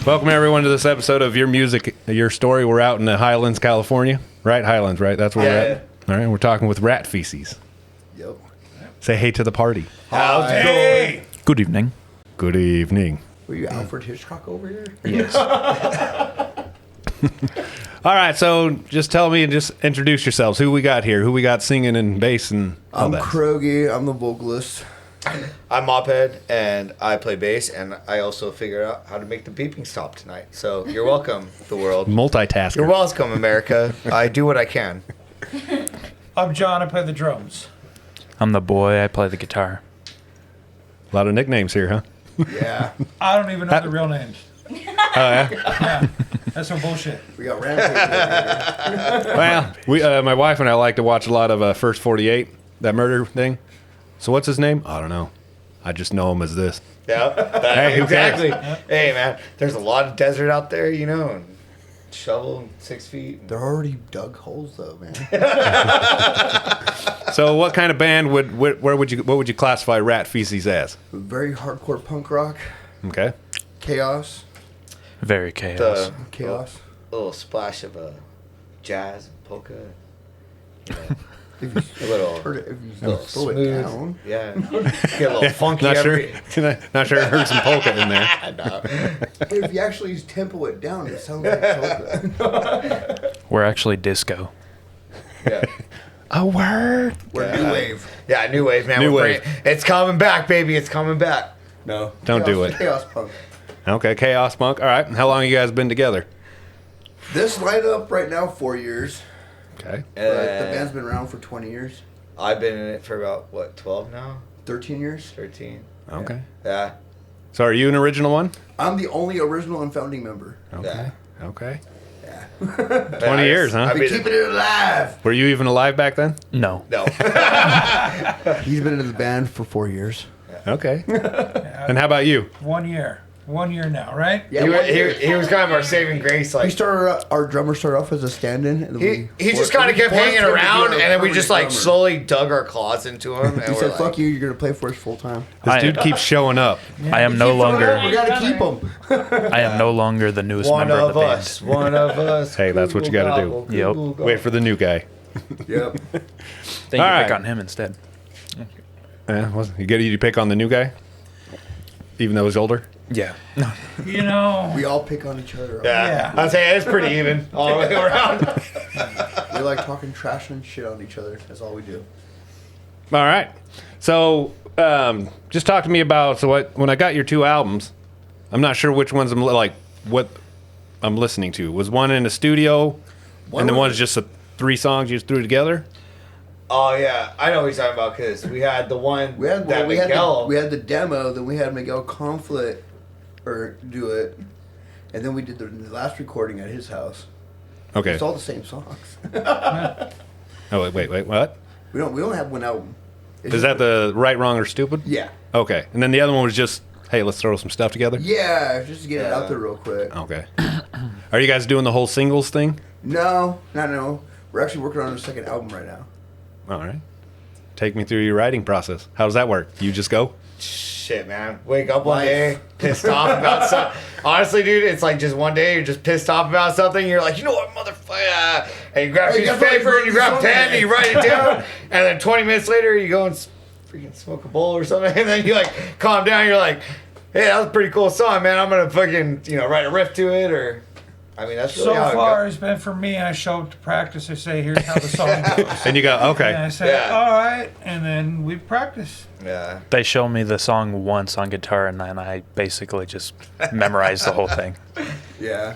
Welcome everyone to this episode of Your Music, Your Story. We're out in the Highlands, California. Right? Highlands, right? That's where we're at. All right, we're talking with Rat Feces. Yep. Say hey to the party. How's it going? Good evening. Good evening. Were you Alfred Hitchcock over here? Yes. All right, so just tell me and just introduce yourselves. Who we got here? Who we got singing and bass and all I'm that? Krogi. I'm the vocalist. I'm Mophead, and I play bass, and I also figured out how to make the beeping stop tonight. So you're welcome, the world. Multitasker. You're welcome, America. I do what I can. I'm John. I play the drums. I'm the boy. I play the guitar. A lot of nicknames here, huh? Yeah. I don't even know the real names. Oh, yeah? Yeah, that's some bullshit. We got Rampage over here. Well, my wife and I like to watch a lot of First 48, that murder thing. So what's his name? I don't know. I just know him as this. Yeah, Hey, who cares? exactly. Hey, man, there's a lot of desert out there, you know, and shovel 6 feet. They're already dug holes, though, man. So what kind of band what would you classify Rat Feces as? Very hardcore punk rock. Okay. Chaos. Very chaos. Chaos. A little splash of jazz and polka. If you A little, turn it, if you little slow it smooth. down. Yeah. Get a little funky Not sure. every... Not sure I heard some polka in there. No. If you actually tempo it down, it sounds like polka. We're actually disco. Yeah. A word. We're new wave. Yeah, new wave, man. New We're wave. It's coming back, baby. It's coming back. No. Don't do it. Chaos punk. Okay, Chaos Punk. All right. How long you guys been together? This lineup right now, 4 years. Okay. But the band's been around for 20 years. I've been in it for about, 12 now? 13 years. 13. Okay. Yeah. So are you an original one? I'm the only original and founding member. Okay. Okay. Yeah. 20 years, huh? I We're mean, keeping it alive. Were you even alive back then? No. no. He's been in the band for 4 years. Okay. And how about you? 1 year. 1 year now, right? Yeah, he was kind of our saving grace. we Like started. Our drummer started off as a stand-in. And then he just kind of kept hanging around, and then we just like slowly dug our claws into him. And He we're said, like, "Fuck you! You're gonna play for us full time." This dude keeps showing up. I am no We longer. gotta keep him. I am no longer the newest One member of of the band. us. One of us. Hey, that's what you gotta do. Google, Yep. Google. Wait for the new guy. Yep. Then All you right. pick on him instead. You pick on the new guy, even though he's older. Yeah. You know. We all pick on each other. Yeah. Yeah. I'd say it's pretty even all the way around. We like talking trash and shit on each other. That's all we do. All right. So, just talk to me about when I got your two albums. I'm not sure which ones what I'm listening to. Was one in the studio, and the one's just 3 songs you just threw together? Oh yeah, I know what you're talking about because we had the one We had that Miguel. we had the demo. Then we had Miguel Conflict do it, and then we did the last recording at his house. Okay. It's all the same songs. Oh wait, what? We only have one album. It's Is that the Right, Wrong, or Stupid? Yeah. Okay. And then the other one was just, hey, let's throw some stuff together. Yeah, just to get it out there real quick. Okay. Are you guys doing the whole singles thing? No. We're actually working on a second album right now. All right. Take me through your writing process. How does that work? You just go? Shit, man. Wake up one day, pissed off about something. Honestly, dude, it's like just one day you're just pissed off about something. You're like, you know what, motherfucker? And you grab a piece of paper and you grab a pen and you write it down. And then 20 minutes later, you go and freaking smoke a bowl or something. And then you like calm down. You're like, hey, that was a pretty cool song, man. I'm going to fucking, write a riff to it or... I mean, that's really So how it far, goes. it's been for me. I show up to practice. I say, "Here's how the song goes." And you go, okay. And I say, Yeah. "All right," and then we practice. Yeah. They show me the song once on guitar, and then I basically just memorize the whole thing. Yeah.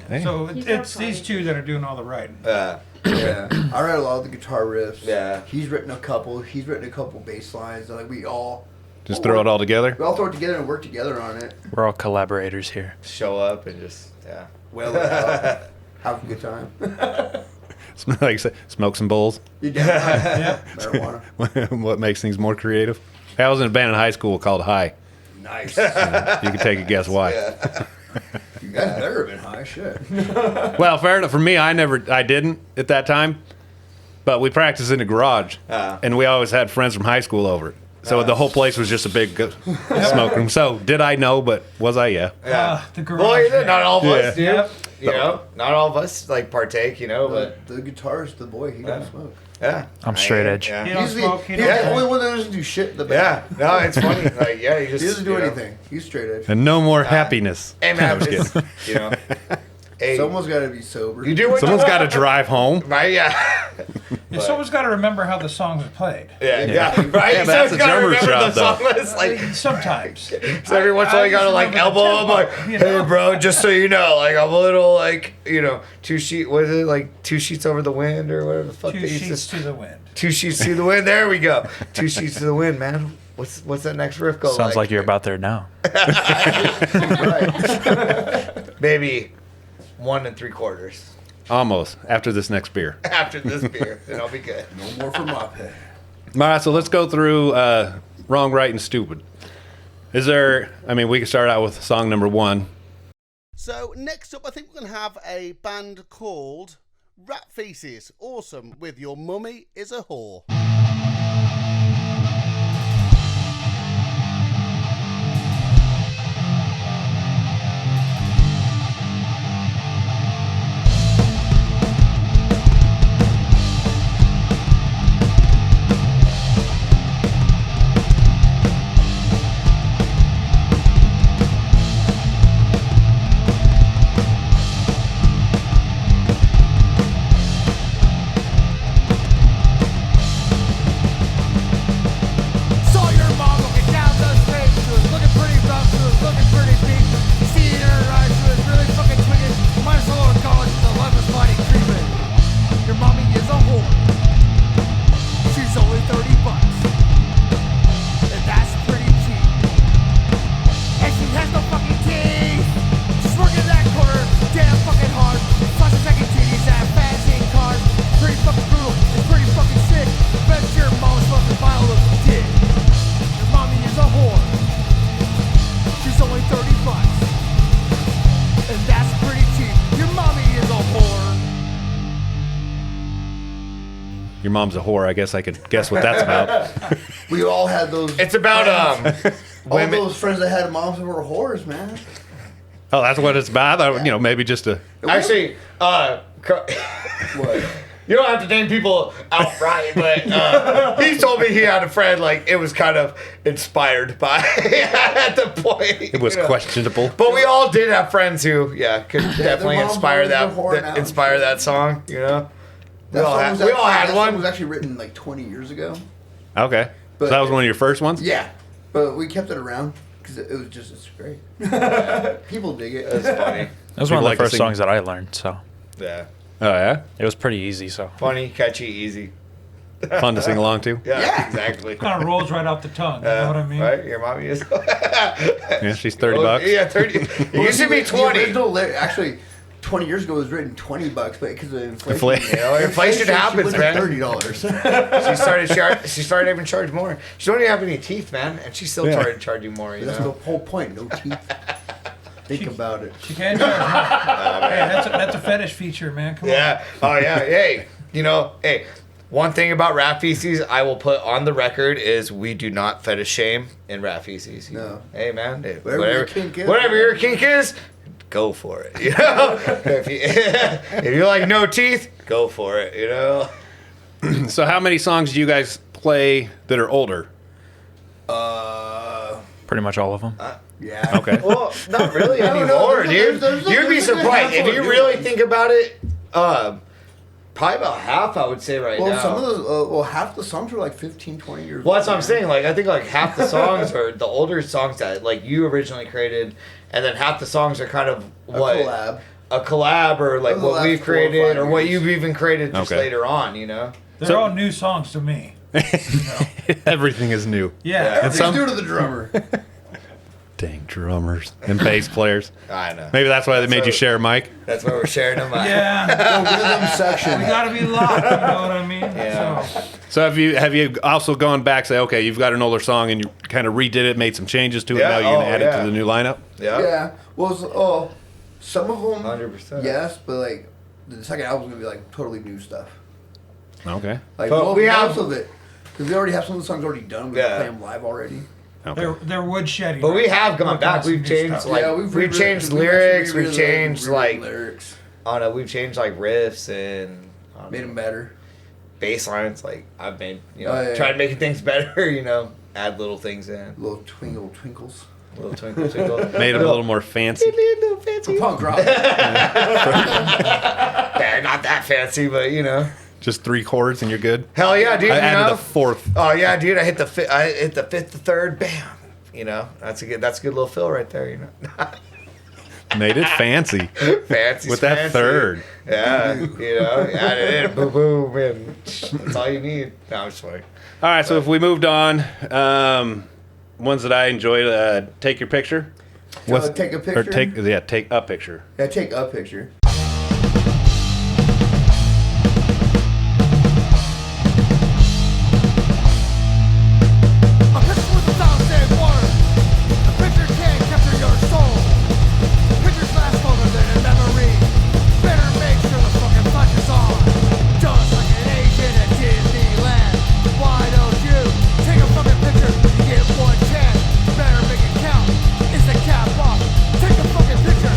Hey. So He's it's not these funny. two that are doing all the writing. Yeah. I write a lot of the guitar riffs. Yeah. He's written a couple. He's written a couple bass lines. Like we all Just throw it all together? we all throw it together and work together on it. We're all collaborators here. Show up and just, yeah. Well, have a good time. Like smoke some bowls? You damn right. Yeah. Marijuana. What makes things more creative? I was in a band in high school called High. Nice. You can take a guess why. You guys better have been high. Shit. Well, fair enough. For me, I didn't at that time. But we practiced in the garage. And we always had friends from high school over. So the whole place was just a big smoke room. So did I know? But was I? Yeah. The garage. Well, band. not all of us do. Yep. You know, not all of us like partake. You know, but The guitarist, the boy, he don't smoke. yeah, I'm straight edge. Yeah. He don't He's, smoke. He he's don't the drink. only one that doesn't do shit in the Yeah, band. no, it's funny. Like, yeah, you just He doesn't do you know. anything. He's straight edge. And no more happiness. Hey I'm man, just it's, kidding. you know, hey, Someone's got to be sober. you do what Someone's you got to want. drive home. Right? Yeah. And someone's got to remember how the songs are played. Yeah, right. Yeah, that's Someone's a gotta drummer's remember job, the though. song list. Like, Sometimes. so every once in a while, you gotta just like remember the elbow him, like, tempo, you hey, know? bro, just so you know, like, I'm a little like, you know, what is it, like 2 sheets over the wind or whatever the fuck Two they used sheets to. to the wind. 2 sheets to the wind. There we go. 2 sheets to the wind, man. What's that next riff go Sounds like you're about there now. Right. maybe 1 3/4 Almost after this next beer. after this beer, then I'll be good. No more for Mop Head. All right, so let's go through wrong, right, and stupid. Is there? I mean, we can start out with song number 1. So next up, I think we're going to have a band called Rat Feces. Awesome, with Your Mummy is a Whore. Saw your mom looking down the street. She was looking pretty rough. She was looking pretty beat. You see in her eyes, she was really fucking tweaking. Minus a little college, the life was mighty creeping. Your mommy is a whore. She's only $30, and that's pretty cheap. And she has no fucking teeth. She's working that corner damn fucking hard. Flashing second titties at fancy cars. Pretty fucking brutal. It's pretty fucking sick. Bet your mom's fucking vile of dick. Your mommy is a whore. She's only $30, and that's pretty cheap. Your mommy is a whore. Your mom's a whore. I guess I could guess what that's about. We all had those. It's about all women. those friends that had moms that were whores, man. Oh, that's what it's about. I thought, maybe just a. Actually, What? you don't have to name people outright, but he told me he had a friend, like, it was kind of inspired by at the point. It was you know. questionable. But we all did have friends who, could definitely mom's inspire always that, a whore now. inspire that song, you know? We That all song had, was we all actually- had that song one. was actually written like 20 years ago. Okay. But- so that was one of your first ones? Yeah, but we kept it around because it was just it's great. People dig it. That's funny. That was People one of like the to first sing- songs that I learned, so Yeah. Oh, yeah? it was pretty easy. So Funny, catchy, easy. Fun to sing along to? Yeah, exactly. Kind of rolls right off the tongue. You know what I mean? Right? Your mommy is. Yeah, she's $30. Yeah, 30. It used to be 20. The original actually, 20 years ago it was written $20, but because of inflation, Inflation. You know, inflation happens, she man. went to $30. She started even charge more. She don't even have any teeth, man, and she still Yeah. started charging more. You That's know? the whole point. No teeth. Think about it. She can charge more. Hey, that's a fetish feature, man. Come on. Yeah. Oh yeah. Hey, hey. One thing about Rat Feces I will put on the record is we do not fetish shame in Rat Feces. No. Hey man, hey, Whatever your kink is. whatever your kink is, go for it. You know, if you like no teeth, go for it. You know. So how many songs do you guys play that are older? pretty much all of them. Yeah. Okay. Well, not really I don't know. anymore, dude. There's You'd be a good surprised if handful you of really new ones. think about it. Probably about half, I would say right Well, now. some of those, half the songs were like 15, 20 years old. Well, that's what I'm man. saying. Like, I think like half the songs are the older songs that like you originally created, and then half the songs are kind of what A collab. a collab or like Over the what last we've 4 or 5 created or what years. you've even created just Okay. later on. You know. They're all new songs to me. Everything is new. Yeah. And It's some due to the drummer. dang drummers and bass players. I know. Maybe that's why they made you So- share a mic. That's why we're sharing them. Yeah. The rhythm section. We gotta be locked, you know what I mean? Yeah. So, So have you also gone back, say, okay, you've got an older song and you kind of redid it, made some changes to it, Yeah, now you're gonna add it yeah. to the new lineup? Yeah. Yeah. Well, some of them, 100%. yes, but like the second album's gonna be like totally new stuff. Okay. Like But most, we have- most of it. Because we already have some of the songs already done. We Yeah. play them live already. Okay. They're woodshedding. But we have gone Working back. on some We've new changed stuff. like we've changed lyrics. We've changed like lyrics. I don't know. We've changed like riffs and I don't Made know, them better. bass lines. Like I've made Oh, yeah. tried making things better. Add little things in. Little twinkles. Little twinkle twinkle. Made them a little more fancy. little fancy. Punk rock. Yeah, not that fancy, but Just 3 chords and you're good. Hell yeah, dude. I added a 4th. Oh yeah, dude. I hit the fifth, the third. Bam. That's a good little fill right there. Made it fancy. Fancy With that fancy. third. Yeah, add it in, boom, boom, and that's all you need. No, I'm just playing. All right, so if we moved on, ones that I enjoyed, take your picture. Take a picture? Or take a picture. Yeah, take a picture. A picture with a thousand words. A picture can't capture your soul. Pictures last longer than a memory. Better make sure the fucking flash is on. Just like an Asian at Disneyland. Why don't you take a fucking picture? You get one chance. Better make it count. Is the cap off? Take a fucking picture.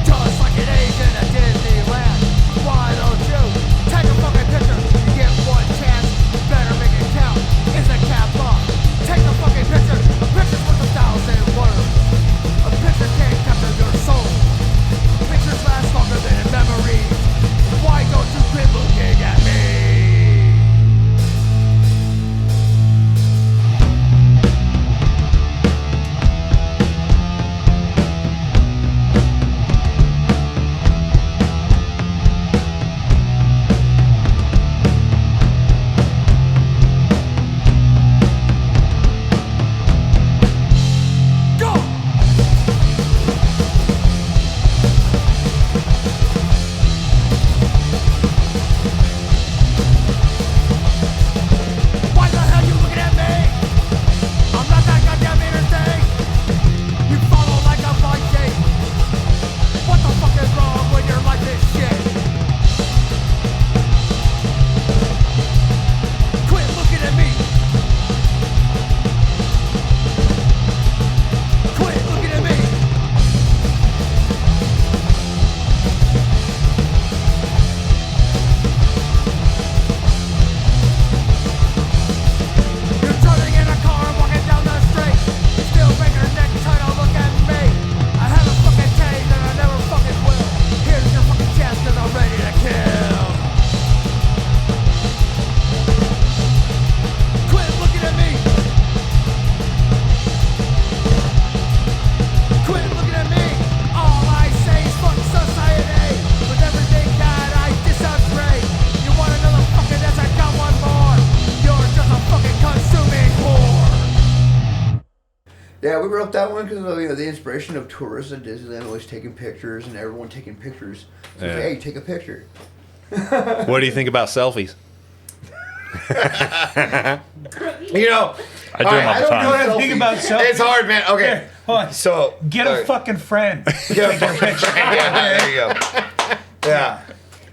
Just like an Asian at Disneyland. Why don't you take a fucking picture? You get one chance, better make it count. Is the cap off? Take a fucking picture. A picture's worth 1,000 words. A picture can't capture your soul. Pictures last longer than memories. Why don't you quit looking at me? Go! Why the hell you looking at me? I'm not that goddamn interesting. You follow like a Viking. What the fuck is wrong when you're like this shit? Quit looking at me. Quit looking at me. You're driving in a car and walking down the street. Still make your neck trying to look at me. I haven't fucking changed and I never fucking will. Here's your fucking chance 'cause I'm ready to kill. Quit looking at me. Quit looking at me. All I say is fuck society. With everything that I disagree. You want another fucking dance? I got one more. You're just a fucking consuming whore. Yeah, we wrote that one because of the inspiration of tourists at Disneyland always taking pictures and everyone taking pictures. So Yeah. hey, take a picture. What do you think about selfies? I do them all I the don't time. You know what I think about selfies? It's hard, man. Okay, Here, hold on. so Get a fucking friend. Yeah, there you go. Yeah.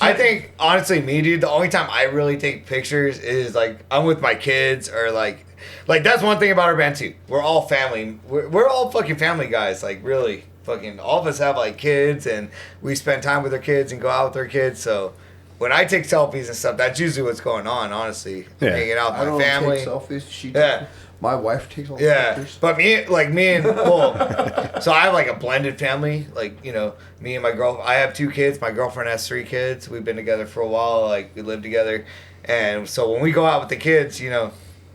I think honestly, me, dude, the only time I really take pictures is like I'm with my kids or like that's one thing about our band too. We're all family. We're all fucking family guys. Like really, fucking all of us have like kids and we spend time with our kids and go out with our kids. So when I take selfies and stuff, that's usually what's going on. Honestly, Yeah. hanging out I with don't my family. take selfies. She Yeah. My wife takes all the Yeah, pictures. but me and so I have like a blended family. Like me and my girl. I have 2 kids. My girlfriend has 3 kids. We've been together for a while. Like we live together, and so when we go out with the kids,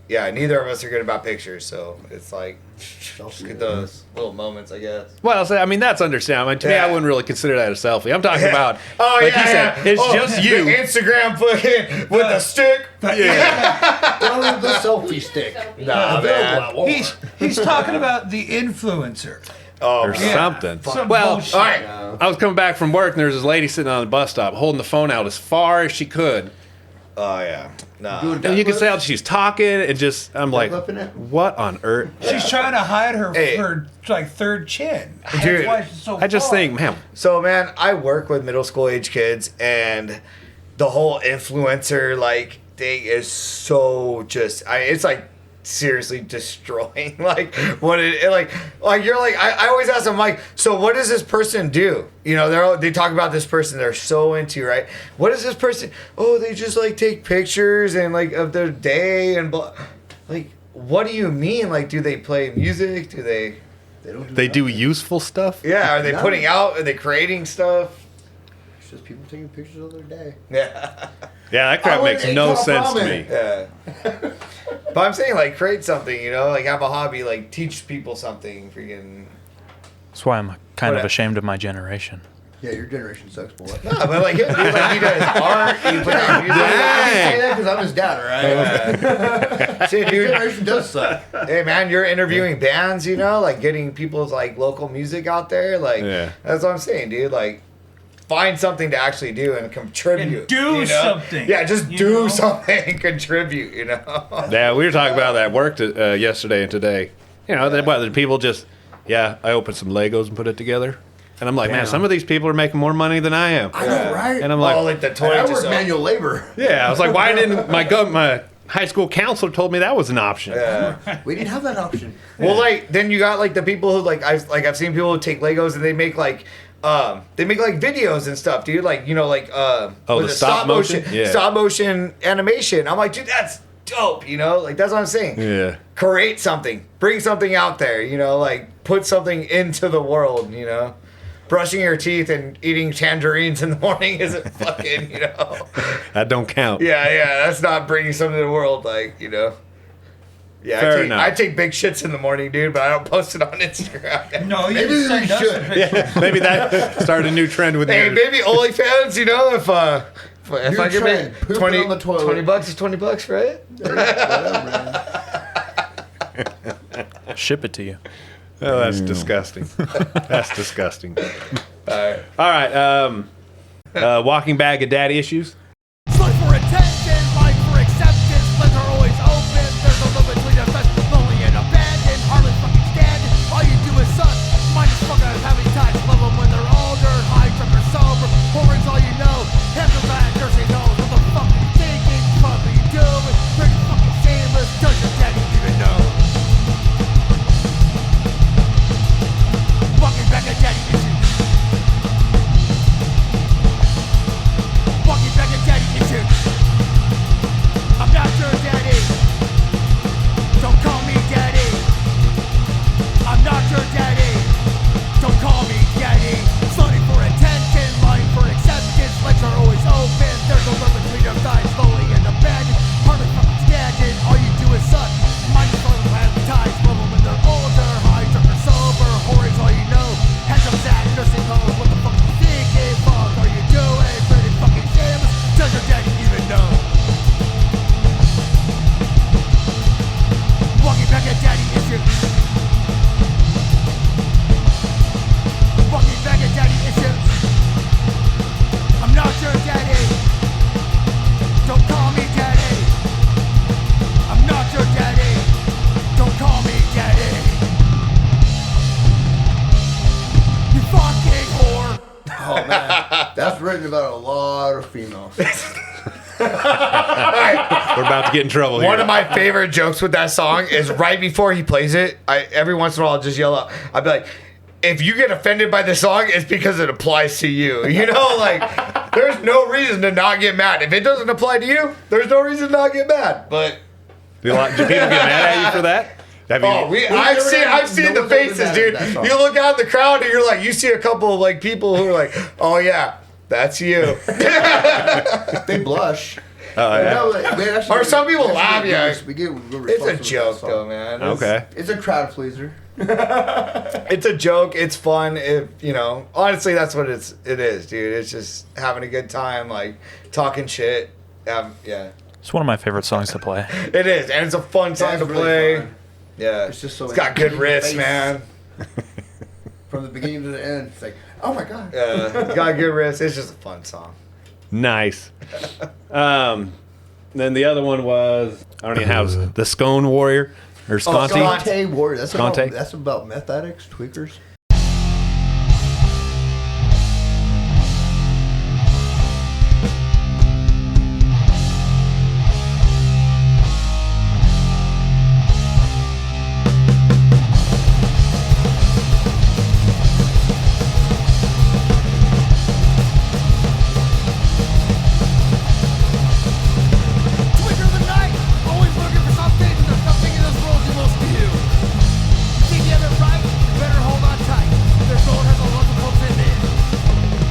yeah, neither of us are good about pictures. So it's like just get those little moments, I guess. Well, so, I mean, that's understandable. To me, I Yeah. wouldn't really consider that a selfie. I'm talking about, Oh like yeah, you said, yeah. it's just the you. Instagram fucking with a stick. Yeah. Well, the selfie stick. Nah, man. He's talking about the influencer. Oh, Or man. something. Some Well, bullshit. All right. I was coming back from work and there was this lady sitting on the bus stop holding the phone out as far as she could Oh yeah, nah. Doing And you can deadlifts? tell she's talking and just, I'm like, Deadlifting it? what on earth? She's trying to hide her Hey. like third chin. Dude, That's why she's so I just far. think, man, So man, I work with middle school age kids, and the whole influencer like thing is so just. It's like seriously destroying like what it like you're like I always ask them like, so what does this person do? You know, they talk about this person they're so into, right? What is this person? Oh, they just like take pictures and like of their day and blah. Like, what do you mean? Like, do they play music? Do they? they do useful stuff. Yeah, are they No. putting out? Are they creating stuff? It's just people taking pictures of their day. Yeah. Yeah, that crap I makes wouldn't no eat sense to from me. it. Yeah. But I'm saying, like, create something, you know? Like, have a hobby, like, teach people something, freaking... That's why I'm kind What of a- ashamed of my generation. Yeah, your generation sucks, boy. No, but, like, dude, like, he does art, he puts out music. I say that because I'm his dad, right? See, Your dude, generation does suck. hey, man, you're interviewing bands, you know? Like, getting people's, like, local music out there. Like, Yeah. that's what I'm saying, dude. Like, find something to actually do and contribute. And do you know? something, Yeah, just you do know? something and contribute, you know? Yeah, we were talking about that at work yesterday and today. You know, whether people just, I opened some Legos and put it together. And I'm like, man, some of these people are making more money than I am. I know, right? And I'm like, Oh, like the toy I just... work manual labor. yeah, I was like, why didn't my high school counselor told me that was an option? Yeah. We didn't have that option. Well, like then you got like the people who I've seen people who take Legos and they make like videos and stuff, dude. Like, you know, like Oh, was the it stop motion? Yeah. stop motion animation. I'm like, dude, that's dope. You know, like that's what I'm saying. Yeah. Create something, bring something out there. You know, like put something into the world. You know. Brushing your teeth and eating tangerines in the morning isn't fucking, you know. That don't count. Yeah, that's not bringing something to the world, like, you know. Yeah, Fair I take, enough. I take big shits in the morning, dude, but I don't post it on Instagram. No, you Maybe just we send us a should. picture. Yeah, maybe that started a new trend with Hey, your- maybe OnlyFans, you know, if I New can trend, make pooping 20, on the toilet. $20 is $20, right? Whatever, man. Ship it to you. Oh, that's disgusting. That's disgusting. Alright. All right. Walking bag of daddy issues. Fight for attention, fight for acceptance. Legs are always open. There's a little between the best, lonely and abandoned. Hardly fucking standing. All you do is suck. Mine is fucking having times. Love them when they're older. High, drunk, or sober. Pouring's all you know. Hands are bad, nursing knows. What the fuck are you thinking? Fuck are you doing? Pretty fucking shameless. Does your daddy even know? Walking back at daddy issues. Walking back at daddy issues. I'm not your daddy. Don't call me daddy. I'm not your daddy. Don't call me daddy. Slutty for attention, lying for acceptance. Legs are always open. There's no love between your thighs, slowly and abandoned. Hardly fucking standing. All you do is suck. Mine is fucking ties. Love them when they're older. High, drunk, or sober. Whoring's all you know. Hands up, sad, nursing homes. What the fuck you thinking? Fuck are you doing? Pretty fucking shameless. Does your daddy even know? Walking back at daddy issues. Walking back at daddy issues. I'm not your daddy. Don't call me daddy. I'm not your daddy. Don't call me daddy. You fucking whore. Oh, man. That's written about a lot of females. We're about to get in trouble here. One of my favorite jokes with that song is right before he plays it, every once in a while I'll just yell out, I'll be like, if you get offended by the song, it's because it applies to you. You know, like, there's no reason to not get mad. If it doesn't apply to you, there's no reason to not get mad. But Do people get mad at you for that? Have you, I've seen no the one's ever faces, mad at dude. that song. You look out in the crowd and you're like, you see a couple of like people who are like, oh yeah, that's you. They blush. oh, yeah. No, like, we actually- Or some people we actually laugh, get yeah. good- we get good It's a responses with that joke song. though, man. Okay. It's a crowd pleaser. It's a joke. It's fun. You know, honestly, that's what it is, dude. It's just having a good time, like talking shit. Yeah, It's one of my favorite songs to play. it is, and it's a fun song It's to really play. fun. Yeah, It's just so it's got good in your riffs, face. man. From the beginning to the end, it's like, oh my god. It's got good riffs. It's just a fun song. Nice. then the other one was I don't even have the Scone Warrior or Sconti. Sconte Warrior. Sconte. That's about meth addicts, tweakers. Tweaker of the night, always looking for something. There's nothing in this world you must do. Think you have it right? You better hold on tight. This road has a lot of bumps in it.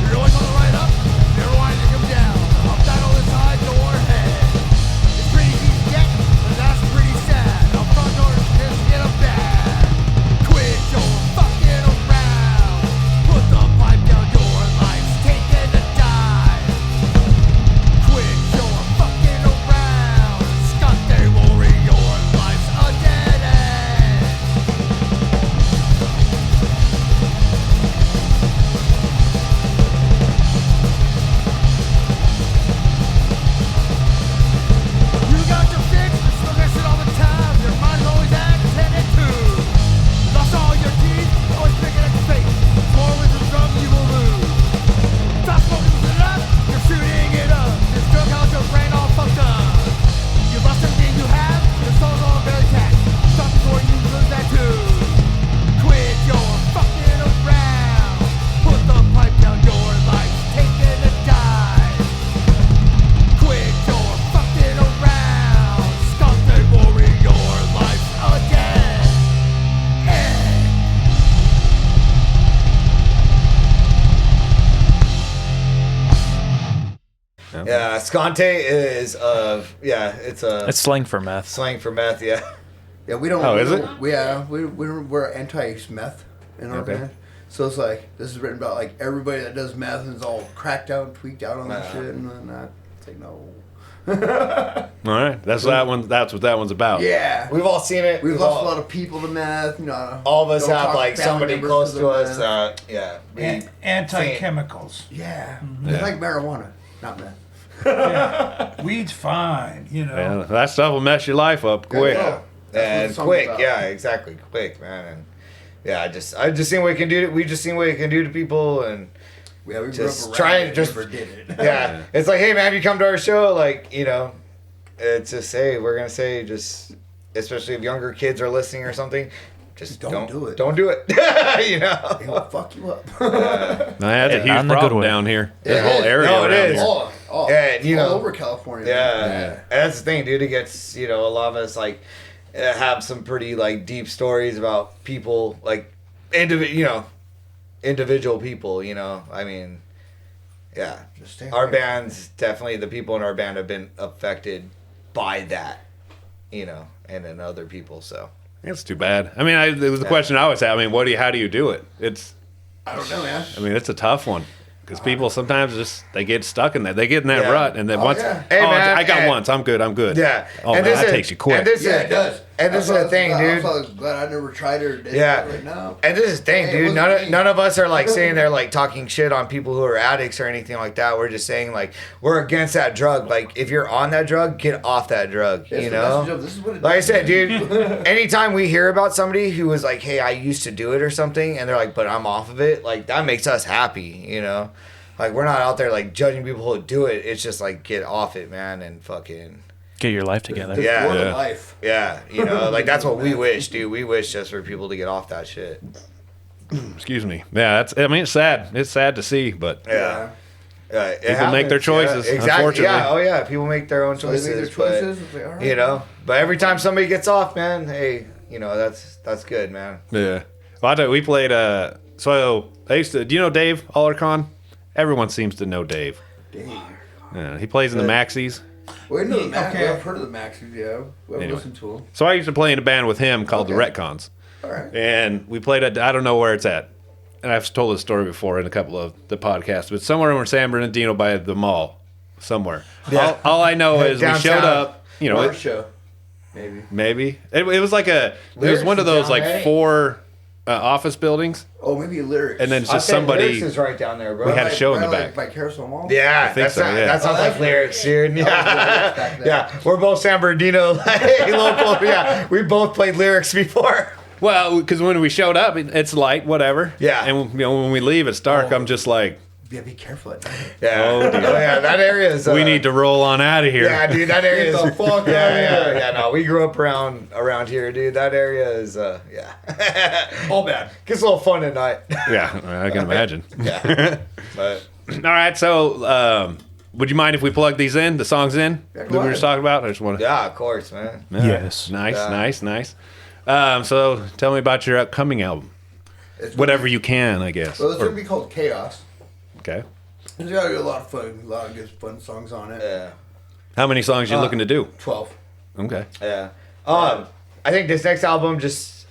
You're always on the right up, never wanting to come down. Up, down, all inside your head. It's pretty easy to get, but that's pretty sad. Up front doors, just get up bad. Quit your fucking around. Put the pipe down, your life's taking a dive. Quit your fucking around. Scott, they worry your life's a dead end. You got your fix, you smoke that shit all the time. Your mind's always at 10 and 2. Lost all your teeth, always picking at your face. More with the drum, you will lose. Stop smoking it up, you're shooting it up. This drug has your brain all fucked up. You lost everything you have, your soul's all very taxed. Stop before you lose that too. Quit your fucking around. Put the pipe down, your life's taking a dive. Quit your fucking around. Stop they worry your life's a dead end. Yeah, Sconte is it's a It's slang for meth. slang for meth. Yeah, Yeah, we don't. Oh, is we it? don't- we're anti-meth in our Okay. band. So it's like this is written about like everybody that does meth and is all cracked out, tweaked out on that shit and whatnot. It's like no. All right, that's that one. That's what that one's about. Yeah, we've all seen it. we've lost all, a lot of people to meth. You know, all of us don't have talk like family somebody members close the to us. meth. Anti-chemicals. Yeah, it's like marijuana, not meth. Weed's fine, you know. Yeah, that stuff will mess your life up quick. Yeah. That's what and the song's quick, about. yeah, exactly, quick, man. And yeah, I just seen what it can do. We just seen what it can do to people, and Yeah, we Just grew up try around and it, just- never did it. yeah, it's like, hey man, have you come to our show? Like, you know, it's just we're gonna say just, especially if younger kids are listening or something, just Don't do it. Don't do it. You know. It'll fuck you up. That's a Not huge in the good problem way. down here. This It whole is. area No, it around is. here. Oh, Yeah, you all know. over California. Yeah. man. And that's the thing, dude. It gets, you know, a lot of us like have some pretty like deep stories about people, like individual people. You know, I mean, yeah, Just stay our away. band's definitely the people in our band have been affected by that, you know, and then other people. So It's too bad. I mean, it was the question I always had. I mean, how do you do it? I don't know, man. I mean, it's a tough one because people sometimes just they get stuck in that. They get in that Yeah. rut, and then once, yeah. Hey, man, I got and- once. I'm good. I'm good. yeah, Oh and man, this that is- takes you quick. And this Yeah, is, it does. And this is the thing, dude. I'm glad I never tried it or did Yeah. it. Like, no. And this is the thing, Hey, it dude. wasn't me. None of us are like saying they're like talking shit on people who are addicts or anything like that. We're just saying like we're against that drug. Like if you're on that drug, get off that drug. That's you the message know. of, this is what it Like I does. said, dude. Anytime we hear about somebody who was like, "Hey, I used to do it" or something, and they're like, "But I'm off of it," like that makes us happy. You know. Like we're not out there like judging people who do it. It's just like get off it, man, and fucking. Get your life together. There's Yeah. more to Yeah. life. Yeah, you know, like that's what we wish, dude. We wish just for people to get off that shit. Excuse me. Yeah, that's. I mean, it's sad. It's sad to see, but Yeah. It People make their happens, choices, Yeah, exactly. unfortunately. Yeah. Oh yeah. People make their own So they choices. make their but, choices. It's like, all right. you know, but every time somebody gets off, man, hey, you know that's good, man. yeah. Well, I tell you, we played. So I used to. Do you know Dave Alarcon? Everyone seems to know Dave. Dang. Yeah, he plays in the Maxis. We know the Max. Okay. I've heard of the Maxes, yeah. We've Anyway. listened to them. So I used to play in a band with him called the Okay. Retcons. All right. And we played at, I don't know where it's at. And I've told this story before in a couple of the podcasts, but somewhere in San Bernardino by the mall, somewhere. Yeah. All I know is we Downtown. showed up, you know, Our show. Maybe. maybe. It was like it was one of those like Down, right? four, office buildings, Oh, maybe lyrics. and then it's I just think somebody. Lyrics is right down there, bro. We had a Like- show in the like back. By Carousel Mall. Yeah, think so, yeah. That sounds Oh, like that's lyrics, dude. That was lyrics back Yeah, then. yeah. We're both San Bernardino, like, local. Yeah, we both played lyrics before. Well, because when we showed up, it's light, whatever. Yeah. And when we leave, it's dark. Oh. I'm just like, Yeah, be careful at night. Yeah, Oh, dear. yeah. That area is. we need to roll on out of here. Yeah, dude, that area is. Get the fuck yeah, outta yeah, here. yeah. No, we grew up around here, dude. That area is. Yeah. All bad. Gets a little fun at night. Yeah, I can imagine. Yeah. But All right, so would you mind if we plug these in, the songs in Yeah, that go we were just ahead. talking about? I just want to. yeah, of course, man. Yes. Nice, Yeah. nice. So tell me about your upcoming album. It's Whatever you can, I guess. Well, it's Or- gonna be called Chaos. okay. There's got a lot of fun, a lot of good fun songs on it. Yeah. How many songs you looking to do? 12. Okay. Yeah. I think this next album, just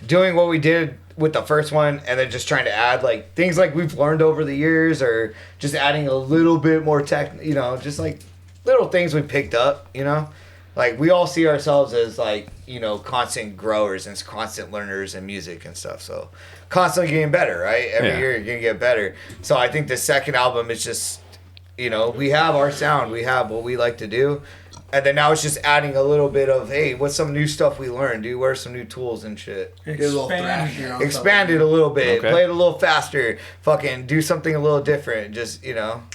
doing what we did with the first one, and then just trying to add like things like we've learned over the years, or just adding a little bit more tech. You know, just like little things we picked up. You know, like we all see ourselves as like constant growers and constant learners in music and stuff. So constantly getting better, right? Every Yeah. year you're gonna get better. So I think the second album is just we have our sound, we have what we like to do. And then now it's just adding a little bit of, hey, what's some new stuff we learned, dude? What are some new tools and shit? Get a little Expand. thrashy on Expand it a little bit. Okay. Play it a little faster. Fucking do something a little different. Just, Get add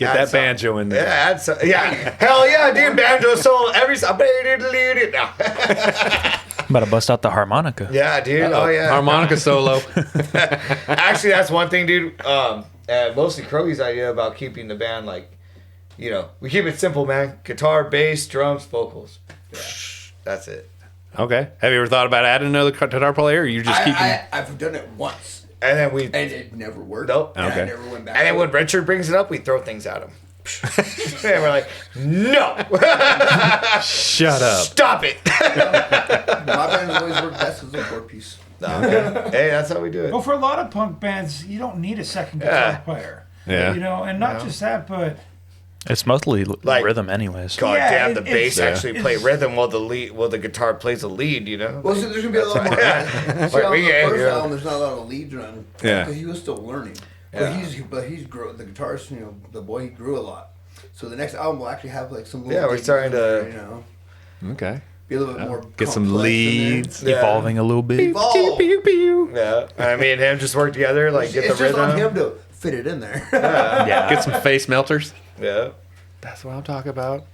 that some- banjo in Yeah, there. add some. Yeah. Hell yeah, dude. Banjo solo every song. No. I'm about to bust out the harmonica. Yeah, dude. Oh, yeah. Harmonica solo. Actually, that's one thing, dude. Mostly Crowley's idea about keeping the band like, we keep it simple, man. Guitar, bass, drums, vocals. Yeah. That's it. Okay. Have you ever thought about adding another guitar player, or you just keeping? I've done it once, And then we. and it never worked. Nope. And Okay. I never went back. And then to when it. Richard brings it up, we throw things at him. And we're like, no, Shut up. stop it. My band always worked best as a four-piece. Hey, that's how we do it. Well, for a lot of punk bands, you don't need a second guitar Yeah. player. Yeah. And not just that, but It's mostly Like- rhythm, anyways. God Yeah, damn, the it's- bass yeah. actually play rhythm while the guitar plays the lead. Well, so there's gonna be a lot more. Like, See, on we the get- first yeah. album, there's not a lot of leads run. Yeah. Because he was still learning. Yeah. But he's grew. The guitarist, the boy, he grew a lot. So the next album will actually have like some. Yeah, we're leads starting in there, to- Okay. be a little bit more. Get some complex in there. leads. Yeah. Evolving a little bit. Evolve. Pew, pew. Yeah, and me and him just work together, like get It's the just on rhythm. him to fit it in there. Yeah. Get some face melters. Yeah. That's what I'm talking about.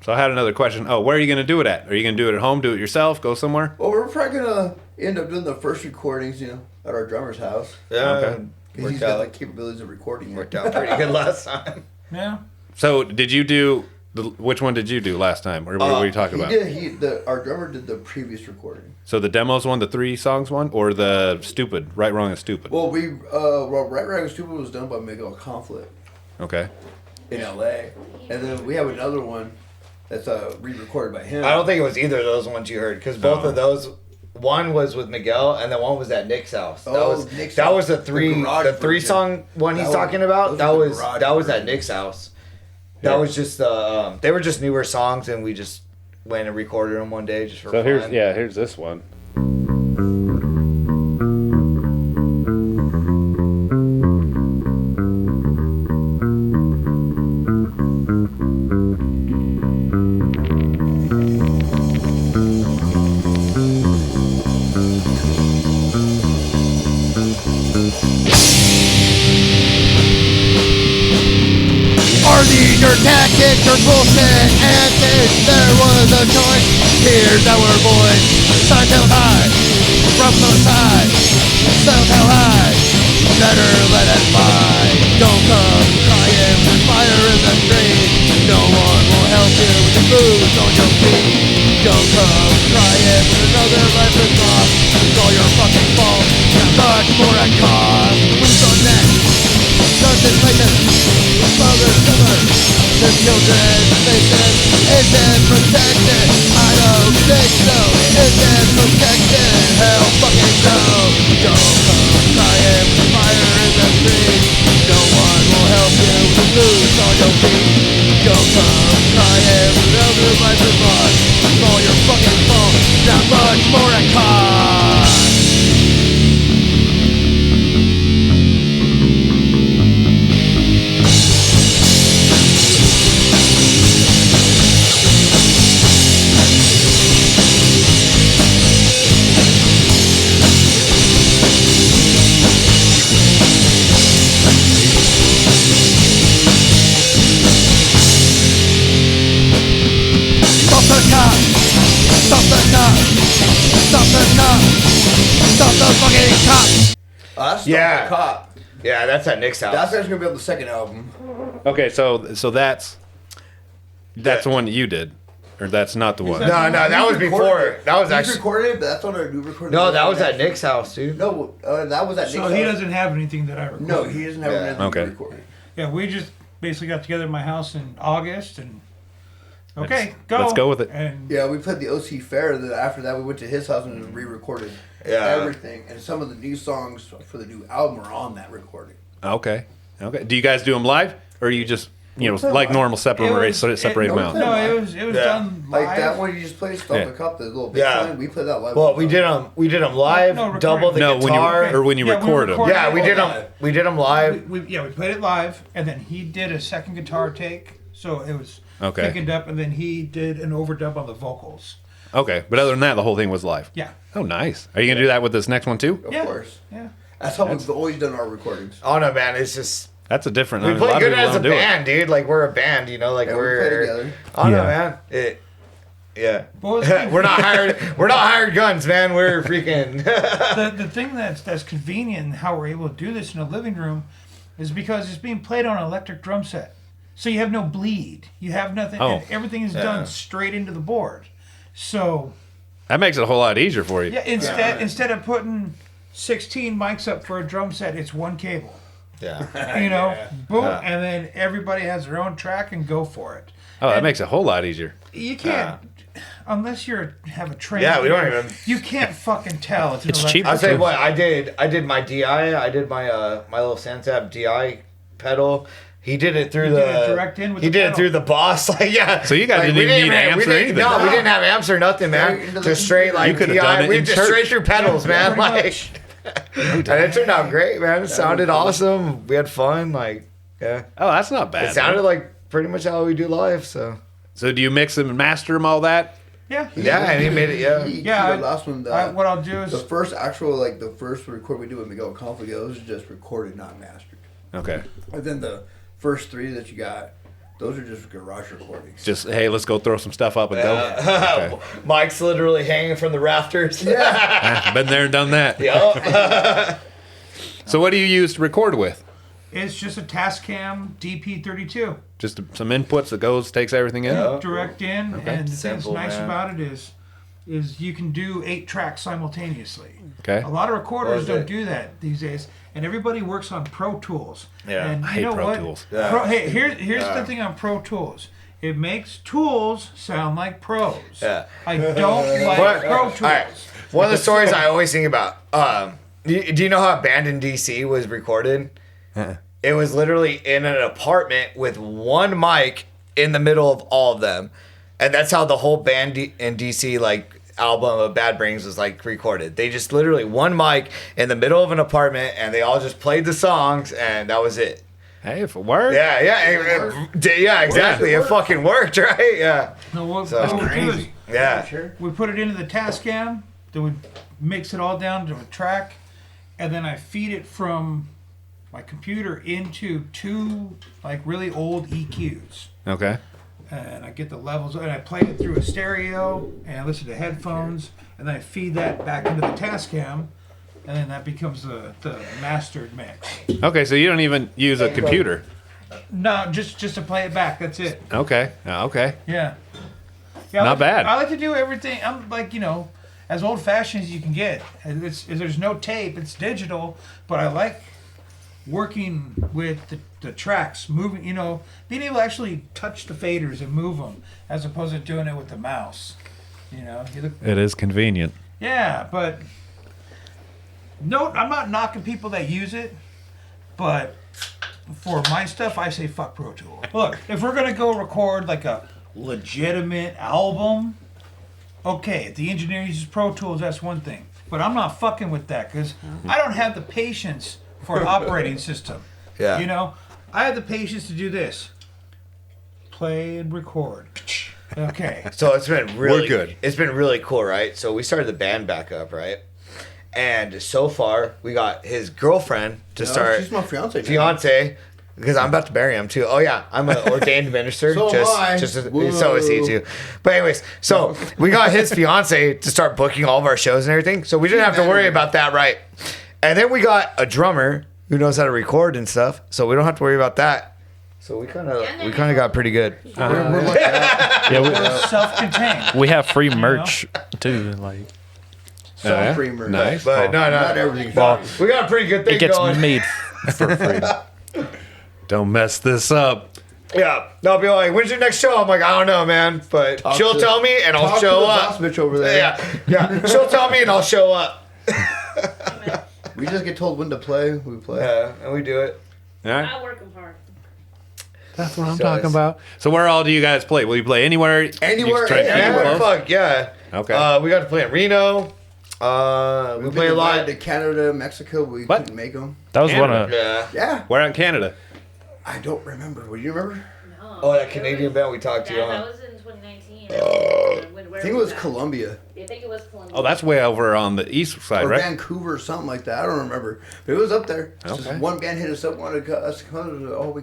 So I had another question. Oh, where are you going to do it at? Are you going to do it at home? Do it yourself? Go somewhere? Well, we're probably gonna end up doing the first recordings, at our drummer's house. Yeah. Okay. 'Cause he's got like capabilities of recording. Worked out pretty good last time. yeah. So did you do? Which one did you do last time? Or what were you talking about? Our drummer did the previous recording. So the demos one, the 3 songs one, or the stupid, right, wrong, and stupid? Well, Right Rag and Stupid was done by Miguel Conflict Okay. in LA, and then we have another one that's re-recorded by him. I don't think it was either of those ones you heard, because both of those, one was with Miguel, and then one was at Nick's house. Nick's that house. was the The three garage song one he's That was- talking about. those are the That was garage at Nick's house. Yeah. That was just they were just newer songs, and we just went and recorded them one day just for So fun. here's this one. Are these your tactics or bullshit antics? There was a choice. Here's our voice. Sign till high. From the side. Sound how high. Better let it by. Don't come crying with fire in the street. No one will help you with the booze on your feet. Don't come crying when another life is lost. It's all your fucking fault. Got much more at cost. Who's on next? Guns and places. Mother, the children's faces isn't protected. I don't think so. Isn't protected. Hell fucking no. Don't come crying with fire in the street. No one will help you to lose on your feet. Don't come crying when other life is lost. It's all your fucking fault. Not motherfucking cop. That's Yeah. the cop. Yeah, that's at Nick's house. That's actually gonna be on the second album. Okay, so that's the one that you did, or that's not the one. no, that was before. That was He's actually. recorded, but that's on our new recording. No, that was at Nick's house, dude. No, that was at Nick's So house. he doesn't have anything that I recorded. No, he doesn't have anything Okay. recorded. Yeah, we just basically got together in my house in August and. Okay, Let's go with it. And Yeah, we played the OC Fair. Then after that, we went to his house and re-recorded everything. And some of the new songs for the new album are on that recording. Okay. Do you guys do them live, or you just like live. normal separate separate them no, out? no, it was done live. Like that one you just played, Stop the Cup, the little big line. We played that live. Well, we did them live, No, recording. double the No, guitar. when you Yeah, we record them. recorded- Yeah, we did them live. We played it live, and then he did a second guitar take, so it was Okay. picking up, and then he did an overdub on the vocals. Okay, but other than that, the whole thing was live. Yeah, Oh, nice. Are you gonna do that with this next one too? Of yeah. course. Yeah. That's how we've always done our recordings. Oh no, man, it's just That's a different. we a play lot of good people as a don't do it. band, dude. Like we're a band, you know. Like Yeah, we play we're. together. Oh no, Yeah. man. Yeah. Well, it's- We're not hired. We're not hired guns, man. We're freaking. the thing that's convenient and how we're able to do this in a living room is because it's being played on an electric drum set. So you have no bleed. You have nothing. Oh. And everything is done straight into the board. So That makes it a whole lot easier for you. yeah, instead of putting 16 mics up for a drum set, it's one cable. Yeah. You know, boom, and then everybody has their own track and go for it. Oh, that And makes it a whole lot easier. You can't unless you have a train. Yeah, we don't even. You can't fucking tell. It's It's electric- cheap. I'll tell you what. I did my DI. I did my my little Sansab DI pedal. He did it through He the did it direct in with he the did pedal. it through the boss. Like yeah. So you guys didn't we even need amps or anything. No, we didn't have amps or nothing, Straight man. into the Just straight like You could've DI. done it We in just church. straight through pedals, man. pretty Like, much. and it turned out great, man. It sounded awesome. We had fun. Like yeah, Oh, that's not bad. it sounded like pretty much how we do live. So So do you mix them and master them all that? Yeah. yeah, and he made it. Yeah. Yeah, The last one, what I'll do is the first the first record we did with Miguel Conflict, those are just recorded, not mastered. Okay. And then the first three that you got, those are just garage recordings. Just hey, let's go throw some stuff up and go. Mike's literally hanging from the rafters. Okay. Been there and done that. Yup. So what do you use to record with? it's just a Tascam DP32. Just some inputs that takes everything in. Direct in, and the Simple, thing's nice man. about it is you can do 8 tracks simultaneously. Okay. A lot of recorders What is don't it? do that these days, and everybody works on Pro Tools. Yeah. and I you hate know Pro what? Tools. Yeah. Hey, here's the thing on Pro Tools. It makes tools sound like pros. Yeah. I don't like What- Pro Tools. All right. One of the stories I always think about. Do you know how Band in DC was recorded? It was literally in an apartment with one mic in the middle of all of them, and that's how the whole Band in DC album of Bad Brains was recorded. They just literally one mic in the middle of an apartment, and they all just played the songs, and that was it. Hey, if it works. Yeah, exactly. It fucking worked, right? Yeah. No, what So- what we do is Yeah. we put it into the Tascam, then we mix it all down to a track, and then I feed it from my computer into 2 really old EQs. Okay. And I get the levels, and I play it through a stereo, and I listen to headphones, and then I feed that back into the Tascam, and then that becomes the mastered mix. Okay, so you don't even use a computer. No, just to play it back. That's it. Okay. Okay. Yeah. Yeah. Not bad. I like to do everything. I'm as old fashioned as you can get. There's no tape. It's digital, but I like working with the tracks, moving. Being able to actually touch the faders and move them, as opposed to doing it with the mouse. You look. It is convenient. Yeah, but no, I'm not knocking people that use it, but for my stuff, I say fuck Pro Tools. Look, if we're gonna go record a legitimate album, okay, if the engineer uses Pro Tools, that's one thing. But I'm not fucking with that because I don't have the patience for an operating system. Yeah. I have the patience to do this. Play and record. Okay. So it's been really good. It's been really cool, right? So we started the band back up, right? And so far, we got his girlfriend to start. She's my fiance. Fiance. Because I'm about to bury him too. Oh yeah, I'm an ordained minister. So am I. So is he too. But anyways, so we got his fiance to start booking all of our shows and everything. So we didn't have to worry about that, right? And then we got a drummer who knows how to record and stuff. So we don't have to worry about that. So we kind of got pretty good. We're self-contained. We have free merch too. Like Some free merch. Nice. But Not no. everything's Well, free. We got a pretty good thing it gets going. made for free. Don't mess this up. Yeah. They'll be like, when's your next show? I'm like, I don't know, man. But she'll tell me and I'll Talk show to the up. boss bitch over there. Yeah. She'll tell me and I'll show up. We just get told when to play. We play. Yeah, and we do it. All right. I work them hard. That's what I'm So talking it's- about. So where all do you guys play? Will you play anywhere? Anywhere, You try to keep it anywhere. close? Fuck yeah. Okay. We got to play in Reno. We We've play been a lot. invited to Canada, Mexico. We What? couldn't make them. That was one Canada. of. Yeah. Yeah. Where in Canada? I don't remember. Would you remember? No. Oh, that Canadian band we talked to you That on. was in 2019. I think it was Colombia I think it was Colombia. Oh, that's way over on the east side, or right? Vancouver or something like that. I don't remember. But it was up there. It's Okay. Just one band hit us up, wanted us to come. Oh, we.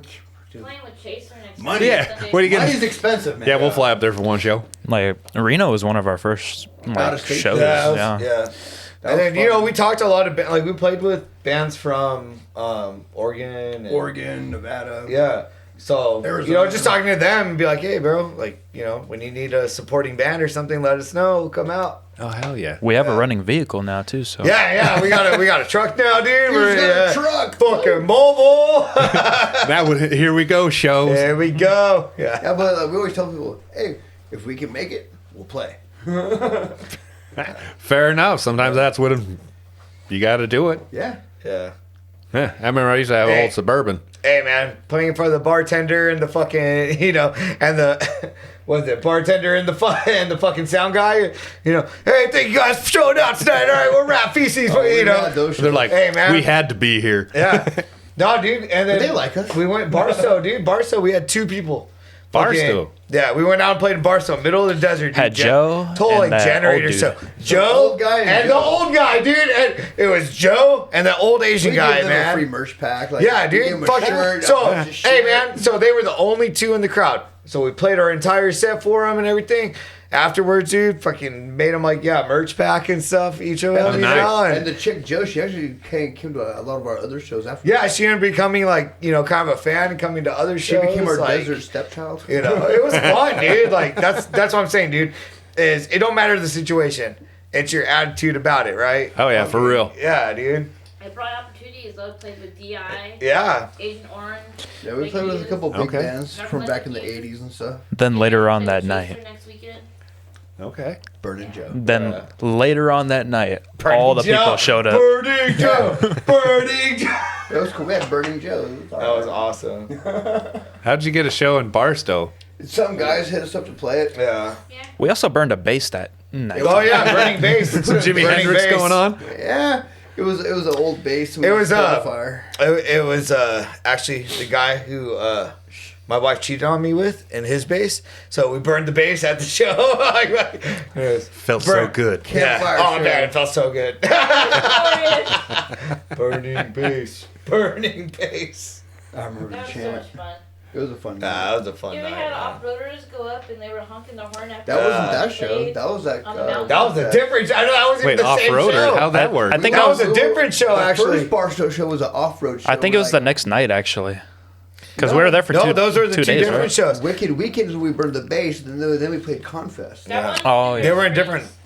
Playing with Chaser next Money. week. Yeah. Sunday. What are you getting? Money's expensive, man. Yeah, we'll fly up there for one show. Like Reno was one of our first Out like of state. shows. Yeah. Yeah. And was then, fun. we talked to a lot of like we played with bands from Oregon. And, Oregon, Nevada. Yeah. So, Arizona. just talking to them and be like, hey, bro, like, when you need a supporting band or something, let us know. We'll come out. Oh hell yeah! We have a running vehicle now too. So Yeah, we got a truck now, dude. Who's got a truck? Fucking mobile. That would here we go shows. There we go. Yeah. Yeah, but we always tell people, hey, if we can make it, we'll play. Fair enough. Sometimes that's what you got to do it. Yeah. Yeah. Yeah, I remember I used to have an Hey. old Suburban. Hey, man, playing for the bartender and the fucking, and the, what is it, bartender and the fucking sound guy, hey, thank you guys for showing out tonight. All right, we're Rat Feces, We got those They're shows. like, Hey, man. we had to be here. Yeah. No, dude, and then They like us. We went Barstow, dude. Barstow, we had 2 people. Barstow? Yeah, we went out and played in Barstow, middle of the desert. Dude. Had Joe total and like that generator. old dude. So Joe old guy and and the Joe. old guy, dude. And it was Joe and the old Asian We guy, gave them man. a free merch pack. Like, Yeah, we gave dude. them a Fucking shirt, a so, bunch of hey, shit. man. So they were the only 2 in the crowd. So we played our entire set for them and everything. Afterwards, dude, fucking made them like merch pack and stuff. Each of them, nice. And the chick Joe, she actually came to a lot of our other shows after. Yeah, she ended up becoming like kind of a fan and coming to other She shows. became our like, desert stepchild. it was fun, dude. Like that's what I'm saying, dude. Is it don't matter the situation, it's your attitude about it, right? Oh yeah, for real. Yeah, dude. It brought opportunities. I played with DI, Yeah. Agent Orange. Yeah, we played with a couple big Okay. bands from back in the 80s and stuff. then later on Played that with Chaser night, Next weekend. Okay. Burning Joe. then later on that night, all the Burning people Joe, showed up. Burning Joe, Burning Joe. That was cool. We had Burning Joe. That was awesome. How'd you get a show in Barstow? Some guys hit us up to play it. Yeah. Yeah. We also burned a bass that night. Oh yeah, Burning Bass. Some Jimi Burning Hendrix Bass. going on? Yeah. It was an old bass. And It we was set it on fire. it was actually the guy who my wife cheated on me with in his bass. So we burned the bass at the show. It was- Felt so Burn- good. Campfire Oh show. man, it felt so good. Glorious. Burning bass. Burning bass. I remember That the was so chant. much fun. It was a fun night. That was a fun You ever night. had man. off-roaders go up and they were honking the horn after That wasn't that they show. played? That was that. On the mountain. That was a different. I know that wasn't Wait, even the off same roader? show. How'd that work? I think That I was a different show, The actually. first Barstow show was an off-road show. I think it was the next night actually, because we were there for No, two. those were the 2 days, different right? shows. Wicked Weekends when we burned the bass, and then we played Confest. That one? Oh, yeah. They were in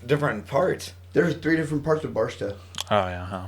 different parts. There's 3 different parts of Barstow. Oh yeah. Huh.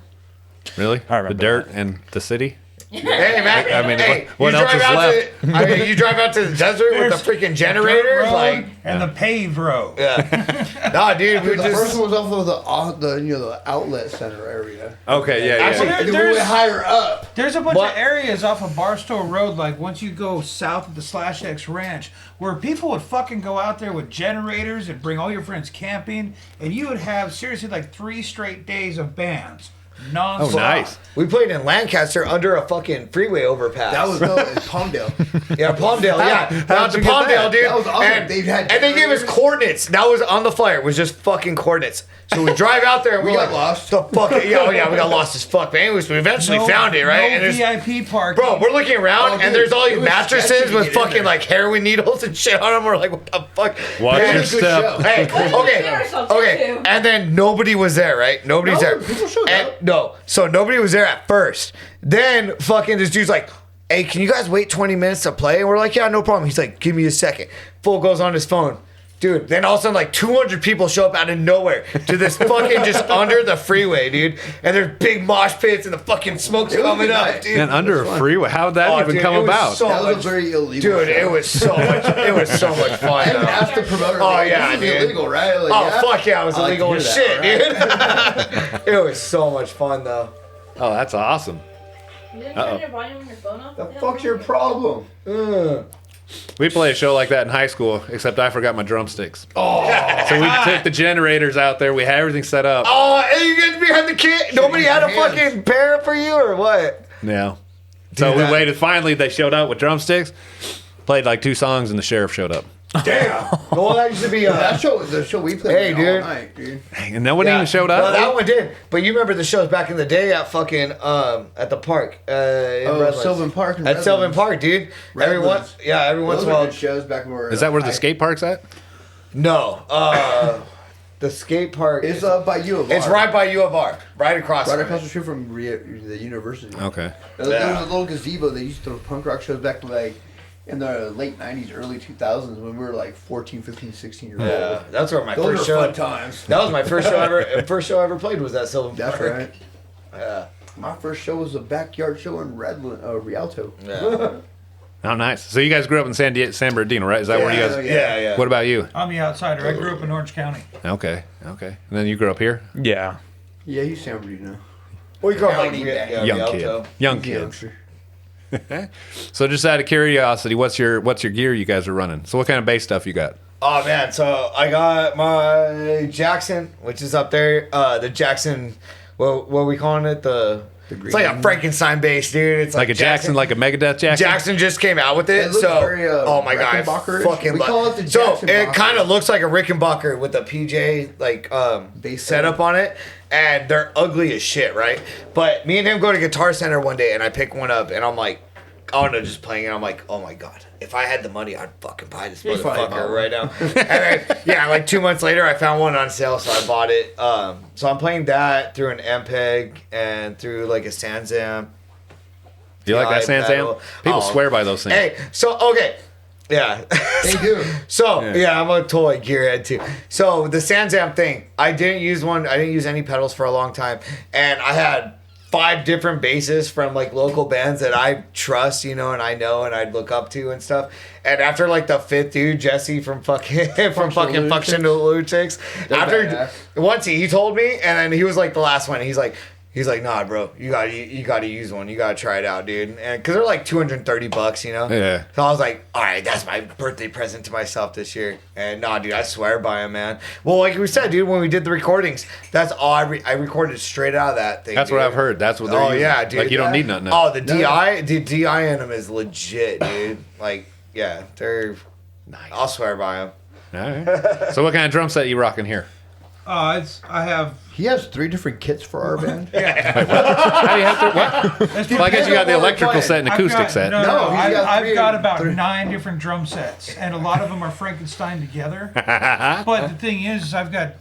Really? I remember the dirt that. and the city? Hey man, I mean, hey, what you else drive is out left? To, I mean, you drive out to the desert with the freaking Dirt generators, road like, and the paved road. yeah. Nah, dude, we The first just. one was off of the outlet center area. Okay, yeah, Actually, yeah. And then we went higher up. There's a bunch What? of areas off of Barstow Road, like once you go south of the Slash X Ranch, where people would fucking go out there with generators and bring all your friends camping, and you would have seriously like 3 straight days of bands Non-stop. Oh, nice. We played in Lancaster under a fucking freeway overpass. That was in Palmdale. Yeah, Palmdale, yeah. Out to you get Palmdale, that? dude. That was awesome. And They had they gave us generators. coordinates. That was on the flyer. It was just fucking coordinates. So we drive out there and We we're got like, lost. the fuck? Yeah, oh yeah, we got lost as fuck. But anyways, we eventually found it, right? No And there's, VIP parking. bro, we're looking around Oh, and dude, there's all it these was mattresses sketchy to with get in fucking there. like heroin needles and shit on them. We're like, what the fuck? Watch Man, your good step. show. Hey, There or something, okay. too. And then nobody was there, right? Nobody's No, there. people showed up. No, so nobody was there at first. Then fucking this dude's like, hey, can you guys wait 20 minutes to play? And we're like, yeah, no problem. He's like, give me a second. Fool goes on his phone. Dude, then all of a sudden, like 200 people show up out of nowhere to this fucking just under the freeway, dude. And there's big mosh pits and the fucking smoke's It was coming good up, night. dude. And under a freeway. How would that Oh, even dude, come it was about? so That was much- a very illegal. Dude, show. it was so much. It was so much fun. I though. asked the promoter. Oh, like, yeah, this is dude. illegal, right? Like, Oh yeah? fuck yeah, it was I like to illegal as hear shit, that, dude. It was so much fun though. Oh, that's awesome. You didn't Uh-oh. turn your volume on your phone off? The What fuck's hell your wrong problem? We played a show like that in high school, except I forgot my drumsticks. Oh. So we took the generators out there. We had everything set up. Oh, and you get behind the kid. Nobody had a hands. fucking pair for you or what? Yeah. So Dude, we that- waited. Finally, they showed up with drumsticks. Played like 2 songs, and the sheriff showed up. Damn. Well, that used to be That show, the show we played Hey, all dude. night, dude. And no one even showed No, up. that one did. But you remember the shows back in the day at fucking at the park. In Redlands. Sylvan Park. in At Sylvan Redlands. Park, dude. Every Redlands. every once Those in a were while. good shows back when we were. Is that where the skate park's at? No. The skate park. It's by U of R. It's right by U of R. Right across. Right from across it. the street from the university. Okay. There Yeah. was a little gazebo. They used to throw punk rock shows back like in the late 90s, early 2000s when we were like 14, 15, 16 years old. Yeah, that's where my Those first were show. fun times. That was my first show ever. First show I ever played was at Sylvan That's Park. right. Yeah. My first show was a backyard show in Redland, Rialto. Yeah. Oh, nice. So you guys grew up in San Bernardino, right? Is that where you guys? Yeah. Yeah. What about you? I'm the outsider. I grew up in Orange County. Okay. And then you grew up here? Yeah. Yeah, he's San Bernardino. We go like County Young Rialto. kid. Young kids. So just out of curiosity, what's your gear you guys are running? So what kind of bass stuff you got? Oh man, so I got my Jackson, which is up there. The Jackson, what are we calling it? It's like a Frankenstein bass, dude. It's Like a Jackson, like a Megadeth Jackson? Jackson just came out with it, It looks so very, oh my god, I Rickenbacker-ish. fucking We love. call it the So Jackson it Bacher. kind of looks like a Rickenbacker with a PJ like Bass setup on it, and they're ugly as shit, right? But me and him go to Guitar Center one day, and I pick one up, and I'm like, oh no, just playing it. I'm like, oh my god, if I had the money, I'd fucking buy this probably bought motherfucker one. right now. And then, yeah, like 2 months later, I found one on sale, so I bought it. So I'm playing that through an MPEG and through like a SansAmp. You like that iPad. Sansamp? People swear by those things. Hey, so okay. Yeah. They do. So Yeah. yeah, I'm a toy gearhead too. So the SansAmp thing, I didn't use one. I didn't use any pedals for a long time, and I had 5 different basses from like local bands that I trust, and I know and I'd look up to and stuff. And after like the 5th dude, Jesse from fucking Functional Lunatics, after badass. once he told me, and then he was like the last one. He's like, nah, bro, you gotta use one. You gotta try it out, dude. And cause they're like $230, Yeah. So I was like, all right, that's my birthday present to myself this year. And nah, dude, I swear by them, man. Well, like we said, dude, when we did the recordings, that's all I recorded straight out of that thing. That's dude. what I've heard. That's what they're using. Yeah, dude. Like you don't need nothing else. Oh, the DI in them is legit, dude. Like, yeah, they're nice. I'll swear by them. All right. So what kind of drum set you rocking here? I have. He has 3 different kits for our band. How do you have to? What? That's Well, I guess you got the Depends on what we're electrical playing. set and acoustic set. No, No, he's got I've three- got about three. 9 different drum sets, and a lot of them are Frankenstein together. But the thing is, I've got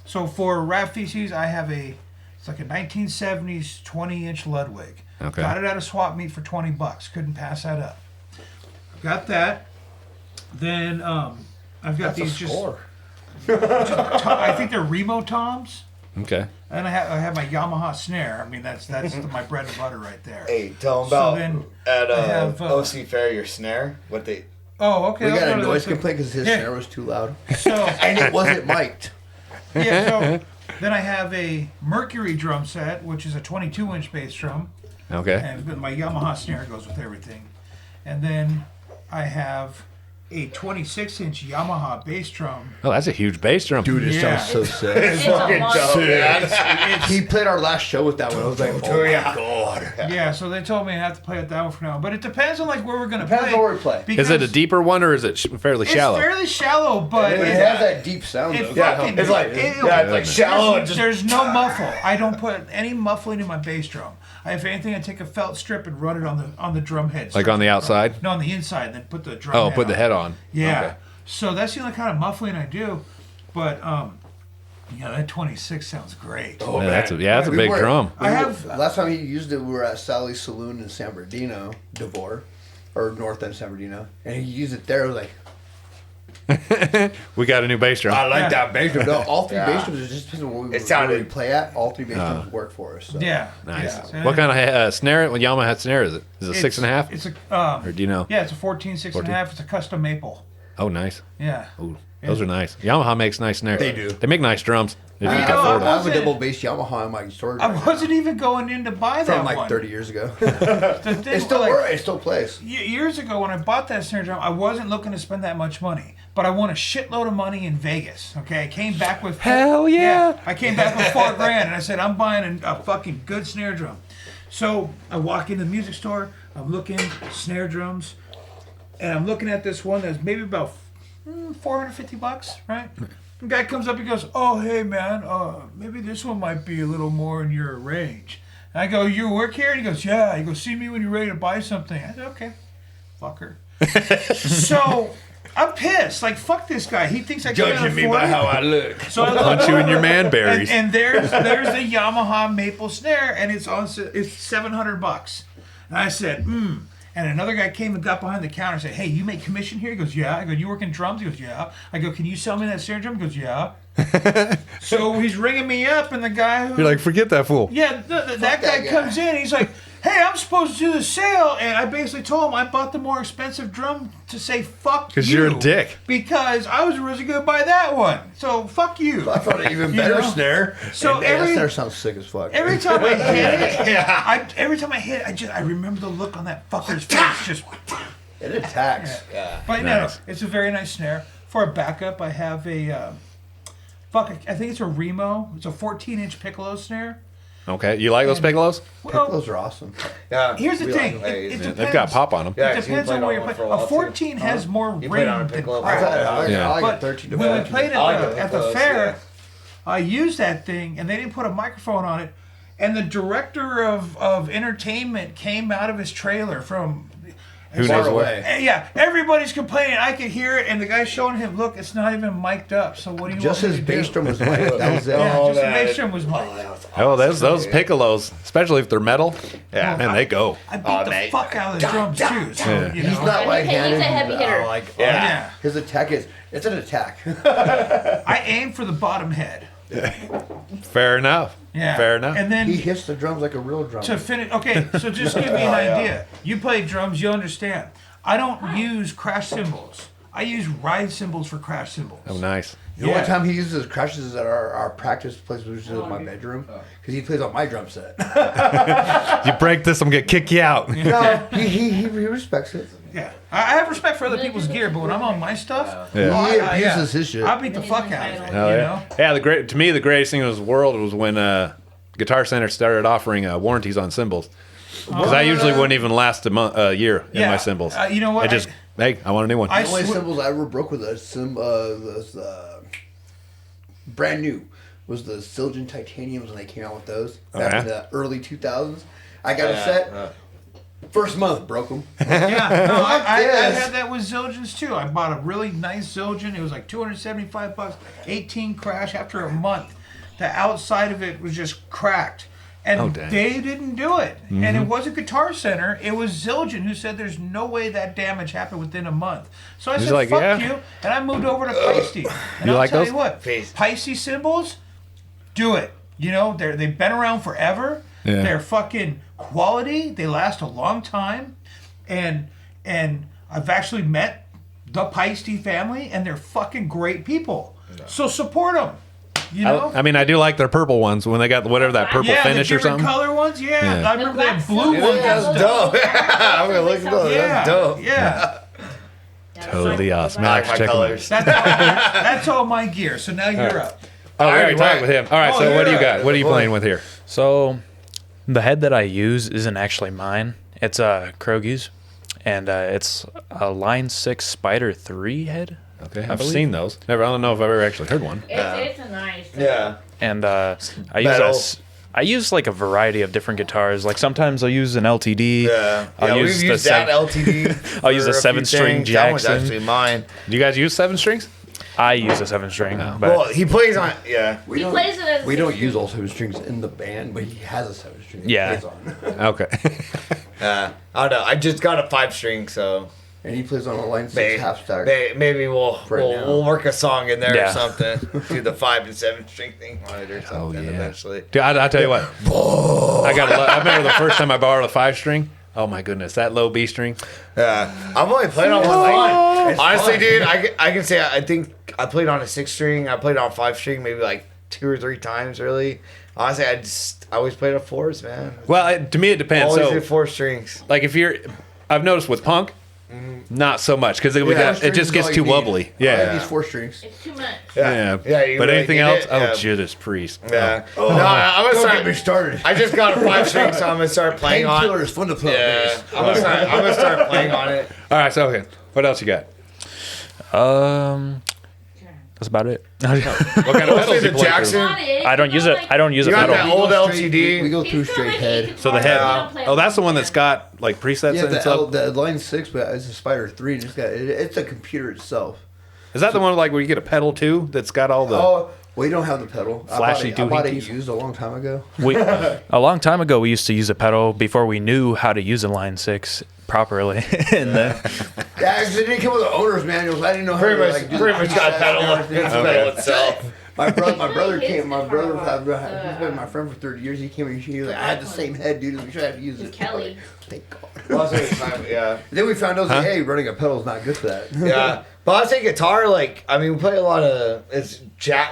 So for Rat Feces, I have it's like a 1970s 20-inch Ludwig. Okay. Got it at a swap meet for $20. Couldn't pass that up. Got that. Then I've got these I think they're Remo toms. Okay. And I have my Yamaha snare. I mean, that's my bread and butter right there. Hey, tell them So about then at I have, OC Fair your snare. What they? Oh, okay. We I'll got go a to noise the- complaint because his Yeah. snare was too loud. So And it wasn't mic'd. yeah, so then I have a Mercury drum set, which is a 22-inch bass drum, Okay. and my Yamaha snare goes with everything. And then I have a 26-inch Yamaha bass drum. Oh, that's a huge bass drum. Dude, it Yeah. sounds so sick. It's a monster. He played our last show with that one. I was like, oh my Yeah. god. Yeah, so they told me I have to play with that one for now. But it depends on like where we're gonna Depends play. on where we play. Is it a because deeper one or is it fairly shallow? It's fairly shallow, but It has that deep sound. it though. fucking It's like it's like shallow and just. there's no muffle. I don't put any muffling in my bass drum. If anything, I take a felt strip and run it on the drum head. Like on the outside? No, on the inside. Then put the drum. Oh, put the head on. Yeah. Okay. So that's the only kind of muffling I do. But yeah, that 26 sounds great. Oh, Yeah, that's a We big were- drum. we I were- have- Last time he used it, we were at Sally's Saloon in San Bernardino, Devore, or north end San Bernardino, and he used it there. I was like, We got a new bass drum. I like Yeah. that bass drum. no, all three Yeah. bass drums are just depends on where we, It sounded- where we play at. All three bass drums work for us. So. Yeah. Nice. Yeah. What kind of snare? What Yamaha snare is it? Is it 6.5? It's a Or do you know? yeah, it's a 14 6.5. It's a custom maple. Oh, nice. Yeah. Ooh, those are nice. Yamaha makes nice snares. They do. They make nice drums. If you I can know, afford I them. have a wasn't- double bass Yamaha in my storage. I right now. wasn't even going in to buy that From like one. 30 years ago. The thing, It still like, works. It still plays. Years ago, when I bought that snare drum, I wasn't looking to spend that much money, but I won a shitload of money in Vegas. Okay, I came back with Hell yeah. I came back with $4 grand, and I said I'm buying a fucking good snare drum. So I walk into the music store. I'm looking snare drums, and I'm looking at this one that's maybe about $450, right? The guy comes up, he goes, "Oh, hey man, maybe this one might be a little more in your range." And I go, "You work here?" And he goes, "Yeah." He goes, "See me when you're ready to buy something." I said, "Okay, fucker." So I'm pissed. Like, fuck this guy. He thinks I can't Judging me afford by it. how I look. So I Punch you in your man berries. and there's the Yamaha maple snare, and it's $700. And I said, And another guy came and got behind the counter and said, "Hey, you make commission here?" He goes, "Yeah." I go, "You work in drums?" He goes, "Yeah." I go, "Can you sell me that snare drum?" He goes, "Yeah." So he's ringing me up, and the guy who You're like, forget that fool. yeah, that guy comes in. He's like, "Hey, I'm supposed to do the sale," and I basically told him I bought the more expensive drum to say fuck you. 'Cause you're a dick. Because I was originally going to buy that one. So fuck you. I found an even You better know? snare. So and every that snare sounds sick as fuck. every time I hit it, every time I hit it, I remember the look on that fucker's face. Just, It attacks. but Nice. no, it's a very nice snare. For a backup, I have a I think it's a Remo. It's a 14-inch piccolo snare. Okay, you like those piccolos? Well, Those are awesome. Yeah, here's the we thing. like It Hayes. depends. They've got pop on them. Yeah, It 'cause he depends on played where you're on one playing. for a A while, too. 14 has more He ring played on a than piccolo. crack. Yeah. I like But a 13 to when we 14. played I like at the piccolos, fair, yeah. I used that thing, and they didn't put a microphone on it. And the director of entertainment came out of his trailer from. Who Far knows what? away. Yeah, everybody's complaining. I could hear it, and the guy's showing him, "Look, it's not even mic'd up. So what do you Just want his me to bass do?" drum was mic'd. That was it. Yeah, Oh, just the that- bass drum was mic'd. Oh, those piccolos, especially if they're metal, Yeah. man, they go. I beat the mate. fuck out of the drums too. So Yeah. you He's know, not right-handed. He's a heavy hitter. yeah. His attack it's an attack. I aim for the bottom head. Fair enough. Yeah. Fair enough. And then He hits the drums like a real drum. to finish, okay, so just give me an idea. You play drums, you understand. I don't use crash cymbals. I use ride cymbals for crash cymbals. Oh, nice. The only time he uses crashes is at our practice place, which is my bedroom, because he plays on my drum set. You break this, I'm gonna kick you out. No, he respects it. Yeah, I have respect for other people's gear, but when I'm on my stuff, Yeah. He I- abuses his shit. I beat the fuck out of it. Hell you yeah. know? Yeah, to me, the greatest thing in this world was when Guitar Center started offering warranties on cymbals. Because I usually wouldn't even last a year in Yeah. my cymbals. You know what? I just, hey, I want a new one. I The only sw- cymbals I ever broke with was brand new was the Siljan Titaniums when they came out with those back in the early 2000s. I got a set. First month, broke them. Yeah, no, I this. had that with Zildjians too. I bought a really nice Zildjian. It was like $275, 18 crash after a month. The outside of it was just cracked. And Oh, dang. they didn't do it. And it wasn't Guitar Center. It was Zildjian who said there's no way that damage happened within a month. So I He's said, like, fuck yeah. you. And I moved over to Peisty. And You I'll like tell those? you what, Peisty cymbals, do it. You know, they've been around forever. Yeah. They're fucking quality. They last a long time. And I've actually met the Peisty family, and they're fucking great people. So support them. You know? I mean, I do like their purple ones when they got whatever that purple yeah, finish the or different something. color ones. Yeah, Yeah. I remember they had blue Yeah, ones. that's and That's stuff. dope. I'm gonna look at those. Yeah, That's dope. yeah. Totally awesome. I like my Check 'em out. colors. That's all my gear. So now you're up. Oh, we Alright, already talked right. with him. All right, Oh, so what do you yeah. got? What are you playing with here? So, the head that I use isn't actually mine. It's Krogie's, and it's a Line 6 Spider 3 head. Okay, I I've believe. seen those. I don't know if I've ever actually heard one. It's a nice. Yeah. And I Metal. use like a variety of different guitars. Like sometimes I'll use an LTD. Yeah. I'll We've use the used that seven- LTD. I'll use for a few 7-string things. That one's Jackson. actually mine. Do you guys use 7 strings? I use a 7-string, but Well, he plays on. Yeah. We He don't, plays it as we a don't 6 use all 7 strings in the band, but he has a 7 string. Yeah. He plays on. Okay. I don't know. I just got a 5-string, so And he plays on a line 6 maybe, half stack. maybe we'll now. we'll work a song in there Yeah. or something. Do the 5 and 7-string thing on it or something yeah. eventually. Dude, I'll tell you what. I remember the first time I borrowed a 5-string. Oh my goodness, that low B string. Yeah, I've only played on one thing. Honestly, dude, I can say I think I played on a 6-string. I played on a 5-string maybe like 2 or 3 times. Really, honestly, I always played on 4s, man. Well, to me it depends. Always So, did 4 strings. like I've noticed with punk, not so much because it Strings just is gets all too you need. wobbly. I Yeah. use 4 strings. It's too much. Yeah. you But really anything need else? it? Oh, Yeah. Judas Priest. Yeah. Oh, no, I'm gonna don't start. get me started. I just got a 5-string, so I'm gonna start playing on. Painkiller is fun to play on Yeah, bass. I'm gonna start playing on it. All right, so okay. What else you got? that's about it. What kind of Mostly pedals the you play Jackson. through? I don't use it. I don't use a You got pedal. that old We LTD. go through straight head. So the head. Oh, that's the one that's got like presets Yeah, and stuff. the line 6, but it's a Spider 3, and it's a computer itself. Is that the one like where you get a pedal too? That's got all the. Oh, we don't have the pedal. Flashy I bought it doohickeys? used a long time ago. A long time ago, we used to use a pedal before we knew how to use a Line 6 properly. And then, Yeah, because it didn't come with the owner's manuals. I didn't know how Pretty to much, like, do pretty the much got presets pedal. and everything. It's pedal itself. My brother His came. My guitar brother, was, he's been my friend for 30 years. He came and he was like, I had the same head, dude. We should have to use it. Kelly. Thank God. Most of the time, yeah. Then we found out, like, hey, running a pedal is not good for that. Yeah, but I say guitar. Like, I mean, we play a lot of. It's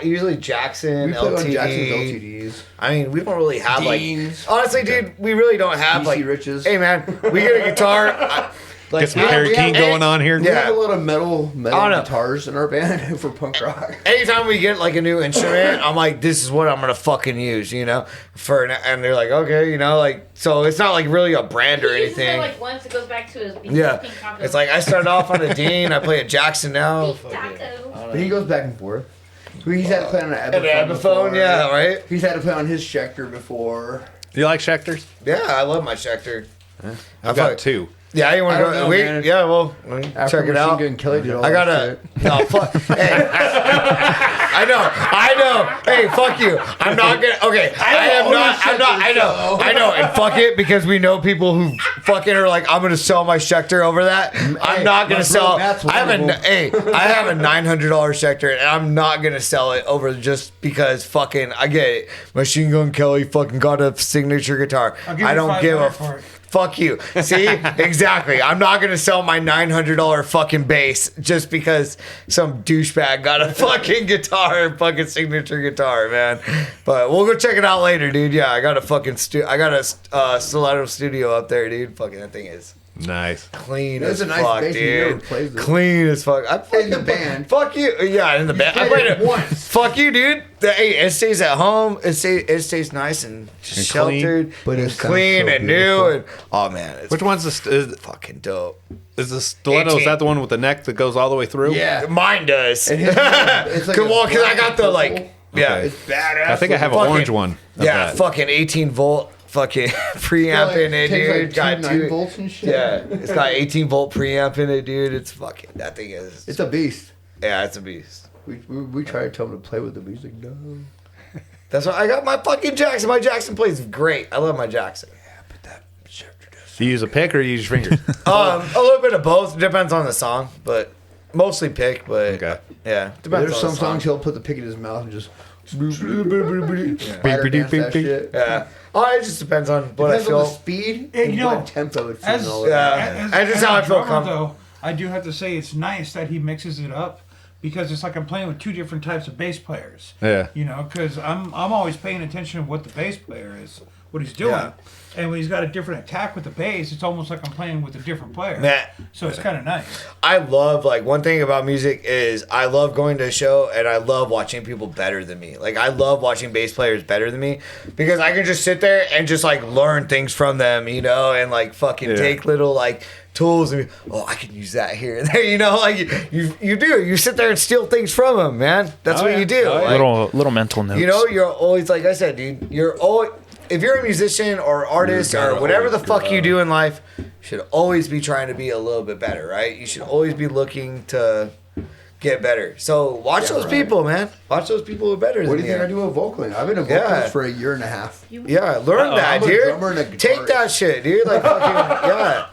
usually Jackson, We play LTD. on Jackson's LTDs. I mean, we don't really have Deans. like. Honestly, dude, we really don't have DC like. Riches. Hey, man, we get a guitar. Like, Get some Harry King going on here. We Yeah. have a lot of metal I don't know. guitars in our band for punk rock. Anytime we get like a new instrument, I'm like, this is what I'm gonna fucking use, you know. And they're like, okay, you know, like, so it's not like really a brand or He uses it anything. like once it goes back to his beef Yeah, pink taco. it's like I started off on a Dean, I play a Jackson now. beef taco. But he goes back and forth. He's had to play on an An Epiphone. Epiphone, yeah, right. He's had to play on his Schecter before. Do you like Schecters? Yeah, I love my Schecter. I've got 2. Yeah, you want I to don't go? know, Wait, man. yeah, well, After check it Machine out. Gun Kelly did all I that gotta. shit. No, fuck. Hey, I know. Hey, fuck you. I'm not gonna. Okay, I am not. I'm not. I know. And fuck it, because we know people who fucking are like, I'm gonna sell my Schecter over that. I'm not gonna my sell. bro Matt's I have a. wonderful. Hey, I have a $900 Schecter, and I'm not gonna sell it over just because fucking. I get it. Machine Gun Kelly fucking got a signature guitar. I'll give I you don't give a. $5 for it. Fuck you. See? Exactly. I'm not going to sell my $900 fucking bass just because some douchebag got a fucking guitar, fucking signature guitar, man. But we'll go check it out later, dude. Yeah, I got a fucking I got a Stiletto studio up there, dude. Fucking that thing is Nice. clean That's as a nice fuck, bass, and he never dude. plays it. Clean as fuck. I played In the band. Fuck you. Yeah, in the band. I played played it it once. Fuck you, dude. Hey, it stays at home. It stays nice and clean. sheltered, But it and sounds clean so and new. beautiful. And oh man, it's Which one's the fucking dope. is the stiletto? Is that the one with the neck that goes all the way through? Yeah. Mine does. And his, it's like Well, a because I black got the and like, purple. yeah, Okay. it's badass. I think I have an Fucking- orange one. of Yeah, that. fucking 18 volt, fucking preamp in it, takes dude. like got 9 two. volts and shit. Yeah, it's got 18 volt preamp in it, dude. It's fucking that thing is. It's a beast. Yeah, it's a beast. We try to tell him to play with it, but he's like, no. That's why I got my fucking Jackson. My Jackson plays great. I love my Jackson. Do you use a pick or you use your fingers? A little bit of both. Depends on the song, but mostly pick. But Okay. yeah, depends There's on some the songs song. he'll put the pick in his mouth and just. Beep, Spider beep, dance beep, that beep. shit. Yeah. Oh, it just depends on what Depends I on the feel. speed Hey, and you know, what tempo it's in. As, and all that. Yeah. And just how a I feel drummer, com- though, I do have to say it's nice that he mixes it up because it's like I'm playing with two different types of bass players. Yeah. You know, because I'm always paying attention to what the bass player is, what he's doing. Yeah. And when he's got a different attack with the bass, it's almost like I'm playing with a different player. Man. So it's kind of nice. I love, like, one thing about music is I love going to a show and I love watching people better than me. Like, I love watching bass players better than me because I can just sit there and just, like, learn things from them, you know, and, like, fucking take little, like, tools and, oh, I can use that here and there, you know, like, you do. You sit there and steal things from them, man. That's what you do. Like, Little mental notes. you know, you're always, like I said, dude, you're always, if you're a musician or artist or whatever the fuck you do in life, you should always be trying to be a little bit better, right? You should always be looking to get better. So watch those people, man. Watch those people who are better What than do you think I do with vocaling? I've been a vocalist Yeah. for a year and a half. Yeah, learn that, I'm a dude. drummer and a Take guitarist. that shit, dude. Like, fucking, yeah.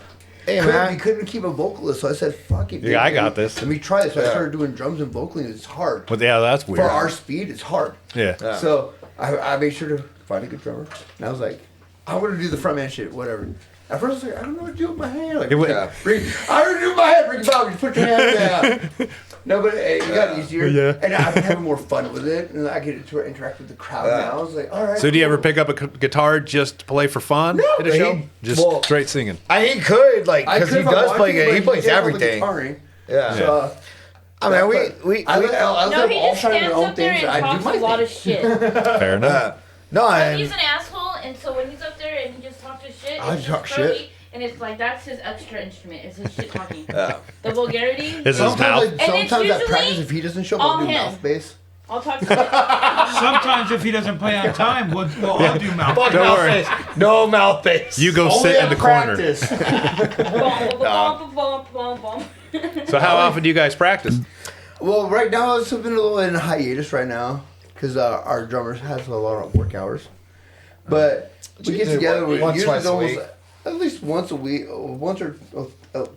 Hey, We man. couldn't keep a vocalist, so I said, "Fuck it." Yeah, I dude. got this. Let me try this. So I Yeah. started doing drums and vocaling. It's hard. But yeah, that's weird. For our speed, it's hard. Yeah. So I made sure to find a good drummer. And I was like, I'm gonna do the frontman shit, whatever. At first I was like, I don't know what to do with my hand. Like, It would- I don't know do with my hand. Bring it back. Just put your hand down. No, but it got easier. Yeah. And I've been having more fun with it, and I get to interact with the crowd now. I was like, all right. So do you ever cool. pick up a guitar just to play for fun at a he- show? Just well- straight singing. He could, like, I because could he if I does wanted play to, it. but He plays did all the everything. guitaring. Yeah. So, I mean, we I let No, them he all just try their stands own up there things. and I do talks my a lot of thing. shit. Fair enough. no, Like, and he's an asshole, and so when he's up there and he just talks his shit, I it's talk just throaty, shit. and it's like that's his extra instrument. It's his shit talking. The vulgarity. Is his Sometimes, mouth? like, it's sometimes at usually practice, if he doesn't show up, all I'll do him. mouth bass. I'll talk to him. Sometimes if he doesn't play on time, we'll all do mouth. fuck Don't mouth worry. bass. No mouth bass. You go Only sit in at the corner. practice. Bum, bum, bum, bum. So how often do you guys practice? Well, right now it's been a little in hiatus right now because our drummer has a lot of work hours. But we get Usually together. We once, usually twice a almost week. at least once a week, once or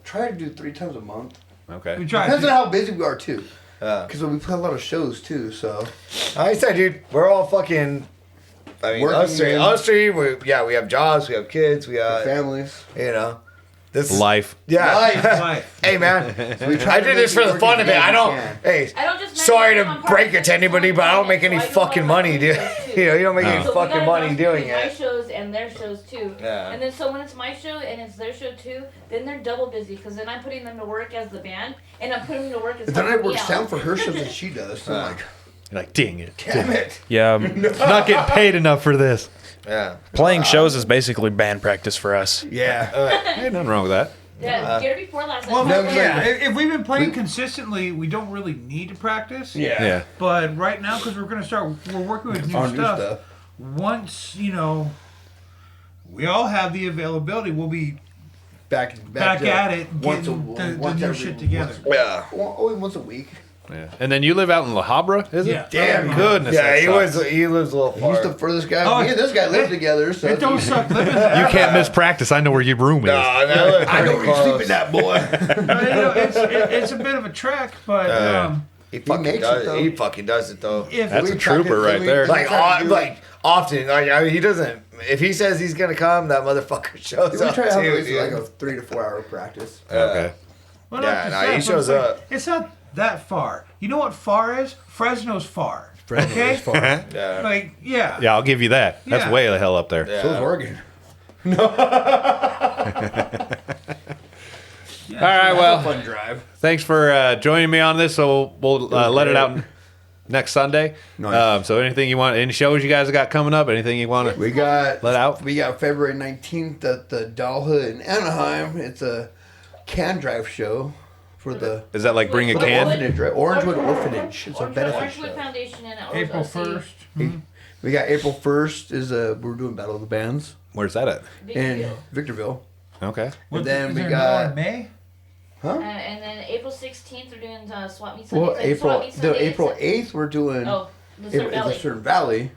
try to do 3 times a month. Okay. We try Depends on to. how busy we are too. Yeah. Because we play a lot of shows too. So Like I said, dude, we're all fucking. I mean, Working us three, we have jobs, we have kids, we families. you know, this is- Life. Yeah. Life. Hey man, We try I to did make this for it the work fun as of it. best I as don't. we can. Hey, I don't just sorry manage to my break it parts, to anybody, but I don't make any so I do fucking all my money, dude. shows, too. You know, you don't make any So we fucking gotta money balance doing between my it. shows and their shows too. Yeah. And then so when it's my show and it's their show too, then they're double busy because then I'm putting them to work as the band and I'm putting them to work as. But then I helping work me out. sound for her shows that she does. So I'm like, You're like, dang it. damn it. Yeah, Not getting paid enough for this. Yeah. playing shows is basically band practice for us. Yeah. Ain't nothing wrong with that. Yeah, year before last. Well, I yeah, if we've been playing consistently, we don't really need to practice. Yeah. But right now, because we're working with new On new stuff. stuff. Once we all have the availability, we'll be Back back to at it, once getting the once new every- shit together. Yeah. Only once a week. Yeah. And then you live out in La Habra, is it? Yeah. Damn, Goodness. Yeah, that he lives a little He's far. the furthest guy. Oh, Me and this guy live together. So It don't it's- suck living there. You can't miss practice. I know where your room is. No, that was I know pretty where you sleep close. in that boy. It's a bit of a trek, but He fucking makes does it, it. though. He fucking does it though. if That's We a practice trooper right every- there. Like often, like I mean, he doesn't. If he says he's gonna come, that motherfucker shows We up try to have too, at least dude. like a 3 to 4 hour practice. Okay. well, Yeah, not just no, that, he but shows it's like, up. It's not that far. You know what far is? Fresno's far. Fresno Okay? is far. Yeah. Like, yeah. Yeah, I'll give you that. That's Yeah. way the hell up there. Yeah. So is Oregon. All right, well, Fun drive. thanks for joining me on this. So we'll let it out next Sunday. Nice. So anything you want, any shows you guys got coming up, anything you want to We got let out? We got February 19th at the Dollhood in Anaheim. It's a can drive show for the Is that like bring a for the can? orphanage, right? Orangewood Orphanage. It's a benefit Orangewood show. Foundation and April OC. 1st. We got April 1st is we're doing Battle of the Bands Where's that at? in Victorville. Victorville. Okay. And then is we there got- no in May? And then April 16th, we're doing Swap Meet Sunday. Well, It's April Swap Meet Sunday, the April it's- 8th we're doing Oh, the in Surf the Valley. Certain Valley.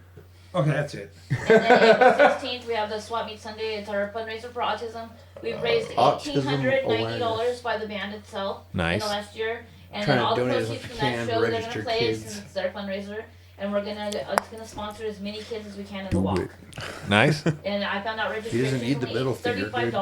Okay, that's it. And then April 16th, we have the Swap Meet Sunday. It's our fundraiser for autism. We've raised Autism $1,890 by the band itself Nice. in the last year. And Trying then to all the donate as proceeds much from as that we can show, to they're going register to play kids. since it's their fundraiser. And it's gonna sponsor as many kids as we can in the walk. Nice. And I found out registration doesn't need the only middle finger, dude. $35,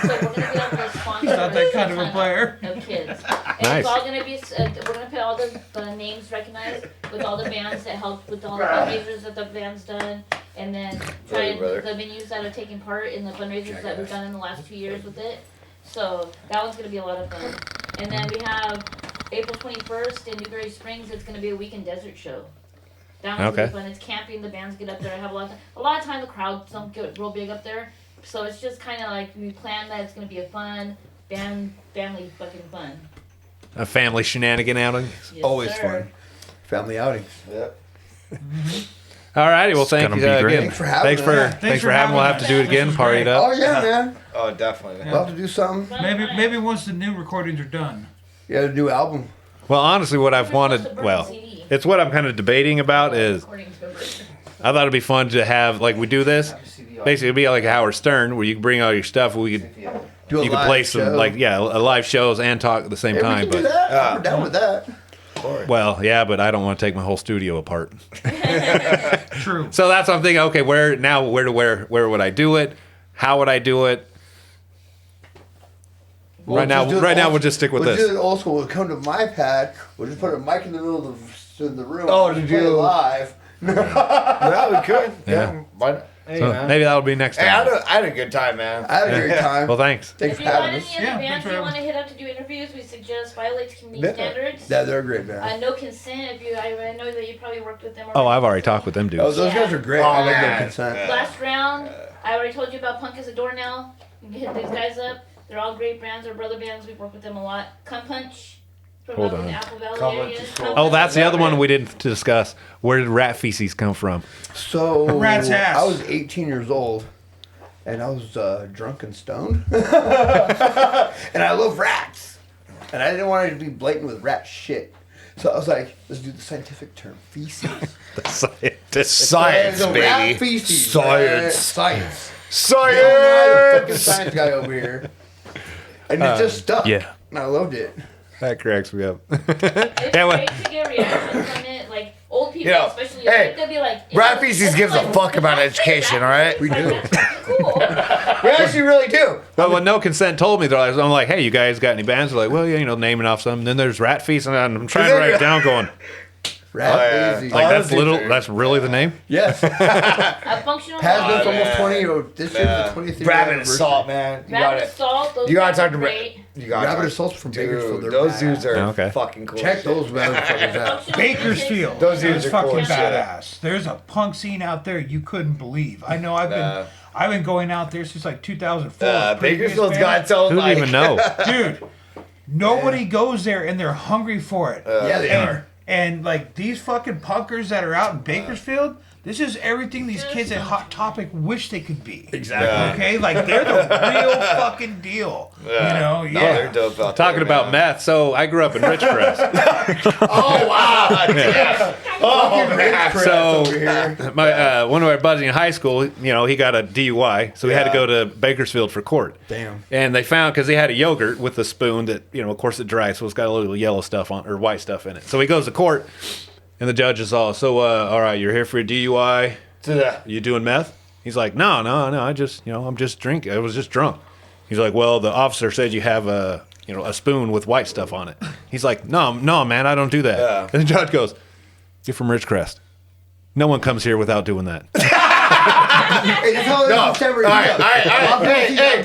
so we're gonna be able to sponsor He's not that kind of a ton player. of kids. And Nice. it's all gonna be. We're gonna put all the names recognized with all the bands that helped with all the fundraisers that the band's done, and then trying the venues that are taking part in the fundraisers that we've done in the last 2 years with it. So that one's gonna be a lot of fun. And then we have April 21st in Newberry Springs. It's gonna be a weekend desert show. That one's gonna be fun. It's camping. The bands get up there. I have a lot of time. The crowds don't get real big up there, so it's just kind of like we plan that it's gonna be a fun family fucking fun. A family shenanigan outing. Yes, Always sir. fun. Family outings. Yep. All righty. Well, thank gonna you be great. again. Thanks for having us. Thanks for having. We'll have to do it again. Party it up. Oh yeah, man. Oh, definitely. We'll have to do something. Maybe once the new recordings are done. Yeah, a new album. Well, honestly, what I've We're supposed to wanted, burn well, the CD. it's what I'm kind of debating about is According to it. I thought it'd be fun to have, like, we do this. Basically, it'd be like a Howard Stern where you can bring all your stuff. We could, Do a you could live play some, show. like, live shows and talk at the same Hey, we time. can do But that. We're down with that. well, yeah, but I don't want to take my whole studio apart. True. So that's what I'm thinking. Okay, where would I do it? How would I do it? Right now, we'll just stick with we'll this. do it old school. We'll come to my pad. We'll just put a mic in the middle of the room. Oh, and to play do- live. Yeah, we could. Yeah. Why not? Hey, So man. maybe that'll be next Hey, time. I had a good time, man. I had a great time. Well, thanks. Thanks If for you want having any us. other Yeah, bands thanks for you having want to hit up to do interviews, we suggest Violates Community Yeah. Standards. Yeah, they're a great band. No Consent. I know that you probably worked with them. Oh, I've already talked with them Oh, dudes. those guys are great. Oh, I like man. No Consent. Last round, I already told you about Punk as a Doornail. You can hit these guys up. They're all great brands. They're brother bands. We've worked with them a lot. Cum Punch. From Hold up in on. the Apple Valley Cum area. Punch is cool. Cum Oh, Punch. that's the other one we didn't discuss. Where did Rat Feces come from? So Rat's ass. I was 18 years old, and I was drunk and stoned, and I love rats, and I didn't want it to be blatant with rat shit. So I was like, let's do the scientific term, feces. The scientist. Science, So rat baby. feces. Right? Science. Science. I'm the fucking Science. science guy over here, and it just stuck. yeah. And I loved it. That cracks me up. It's Yeah, well- great to get reactions from it. Like, old people, Yeah. especially, Hey, they'll be like, Rat "Ew, Feces this is gives a like- fuck about that's education, rat all right? feces, We like, do. that's fucking cool. We actually really do. But when No Consent told me, I'm like, hey, you guys got any bands? They're like, well, yeah, naming off some. Then there's Rat Feces, and I'm trying to write it down going, Rat yeah. feces. like, Oh, that's really the name? Yes. A functional Has been for body, almost 20 or this year's the 23rd Rabbit anniversary. assault, man. You got rabbit it. assault, those You gotta guys talk are to great. You got Rabbit assaults from Bakersfield. Dude, They're those badass. dudes are Okay. fucking cool. Check shit. those motherfuckers out. Functional Bakersfield. Those dudes That's are cool fucking as shit. badass. There's a punk scene out there you couldn't believe. I know Nah. I've been going out there since like 2004. Previous Bakersfield's band. got so Who like. didn't even know? Dude, nobody goes there and they're hungry for it. Yeah, they and, are. And like these fucking punkers that are out in Bakersfield, this is everything these kids at Hot Topic wish they could be. Exactly. Yeah. Okay, like they're the real fucking deal. Yeah. You know, No, yeah. they're dope out Talking there, about man. meth, so I grew up in Ridgecrest. Oh wow! Oh man! So over here. my one of our buddies in high school, he got a DUI, so we had to Yeah. go to Bakersfield for court. Damn. And they found, because he had a yogurt with a spoon that, of course it dries, so it's got a little yellow stuff on, or white stuff in it. So he goes to court, and the judge is all right, you're here for a DUI. You doing meth? He's like, no, I just, I'm just drinking. I was just drunk. He's like, well, the officer said you have a spoon with white stuff on it. He's like, no, man, I don't do that. Yeah. And the judge goes, you're from Ridgecrest. No one comes here without doing that. Hey, that's how No. it's never All right. Hey,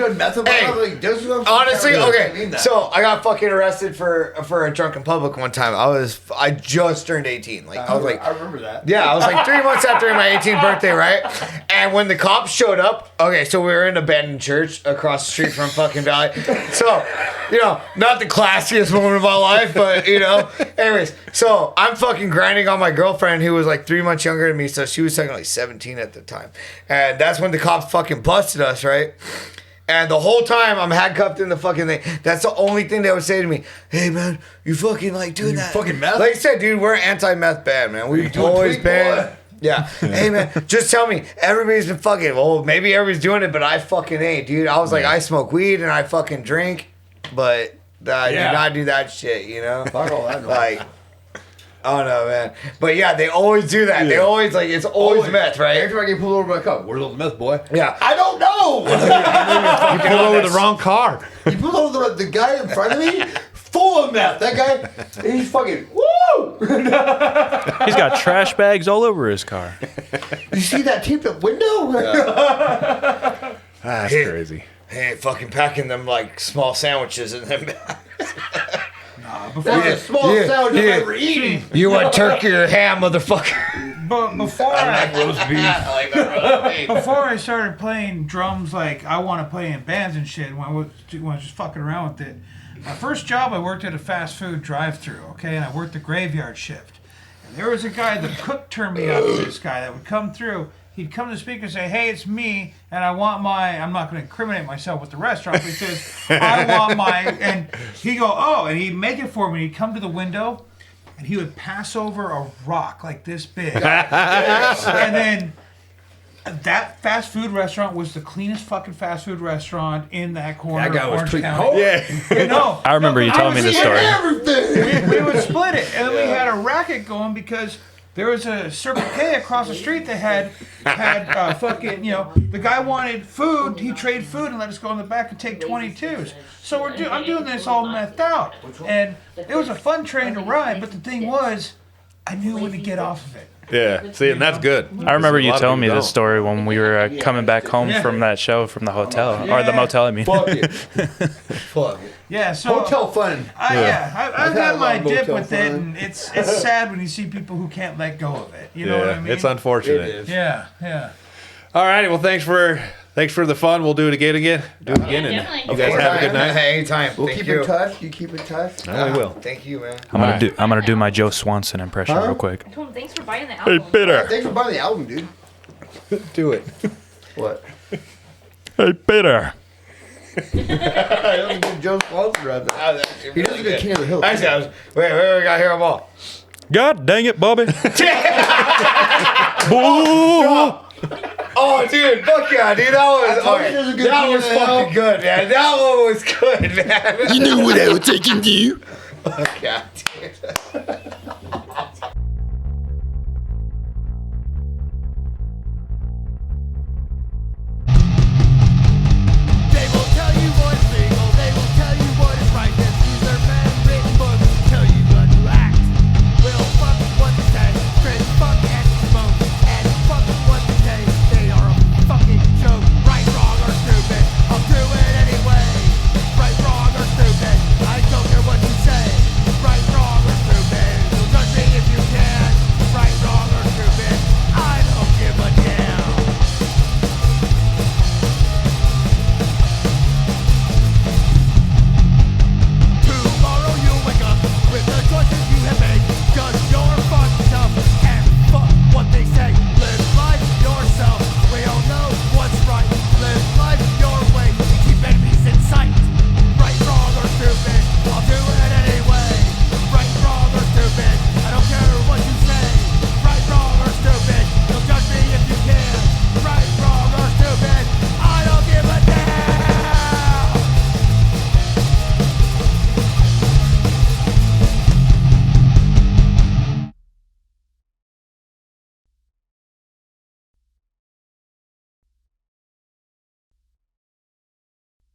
honestly, okay. So I got fucking arrested for a drunk in public one time. I just turned 18. Like I was like, I remember that. yeah, I was like 3 months after my 18th birthday, right? And when the cops showed up, okay, so we were in an abandoned church across the street from fucking Valley. So, not the classiest moment of my life, but anyways, so I'm fucking grinding on my girlfriend who was like 3 months younger than me, so she was technically 17 at the time. And that's when the cops fucking busted us, right? And the whole time I'm handcuffed in the fucking thing. That's the only thing they would say to me. Hey man, you fucking like doing You that? fucking meth? Like I said, dude, we're an anti-meth band, man. We've doing always tweak, been. boy? Yeah. Hey man, just tell me. Everybody's been fucking. Well, maybe everybody's doing it, but I fucking ain't, dude. I was like, I smoke weed and I fucking drink, but I do not do that shit, Fuck all that noise. Like. I don't know, man. But yeah, they always do that. They always it's always meth, right? Every time I get pulled over by a cop, where's all the meth, boy? Yeah. I don't know. You pulled over the wrong car. You pulled over the guy in front of me, full full of meth. That guy, he's fucking woo. He's got trash bags all over his car. You see that taped up window? That's crazy. Hey, fucking packing them like small sandwiches in them. That's a small sandwich I've ever eaten. You want turkey or ham, motherfucker? But before before I started playing drums, like I want to play in bands and shit, when I was just fucking around with it, my first job I worked at a fast food drive-thru, okay, and I worked the graveyard shift. And there was a guy, the cook turned me up to this guy that would come through. He'd come to the speaker and say, "Hey, it's me, and I want my," I'm not going to incriminate myself with the restaurant, but he says, "I want my," and he'd go, "Oh," and he'd make it for me. He'd come to the window, and he would pass over a rock like this big. And then that fast food restaurant was the cleanest fucking fast food restaurant in that corner That guy of was Orange tweaking County. hard. You know, I remember you telling me this story. Everything. we would split it, and then we had a racket going because there was a Circle K across the street that had fucking, you know, the guy wanted food, he traded food and let us go in the back and take 22s. So I'm doing this all methed out, and it was a fun train to ride. But the thing was, I knew when to get off of it. Yeah. See, and that's good. I remember you A lot of telling me people this story when we were coming back home from that show from the hotel, or the motel, I mean. Fuck it. Fuck it. Yeah, so Hotel fun. I've had had a my lot of dip motel with it, fun. and it's sad when you see people who can't let go of it. You know what I mean? It's unfortunate. It is. Yeah. All right. Well, thanks for the fun. We'll do it again. Do it again. And definitely. you guys have a good night. Hey, anytime. We'll Thank keep you. in touch. You keep in touch. No, we will. Thank you, man. I'm gonna do my Joe Swanson impression real quick. I told him, thanks for buying the album. Peter. Thanks for buying the album, dude. Do it. What? Hey, Peter. That was a good Joe Swanson right there. He doesn't get King of the Hill. Actually, wait, we got here them all. God dang it, Bobby. Boo. Oh, dude, fuck yeah, dude. That was, told you it was a good that King was of the Hill. fucking good, man. That one was good, man. You knew what I was taking to you. Fuck yeah, dude.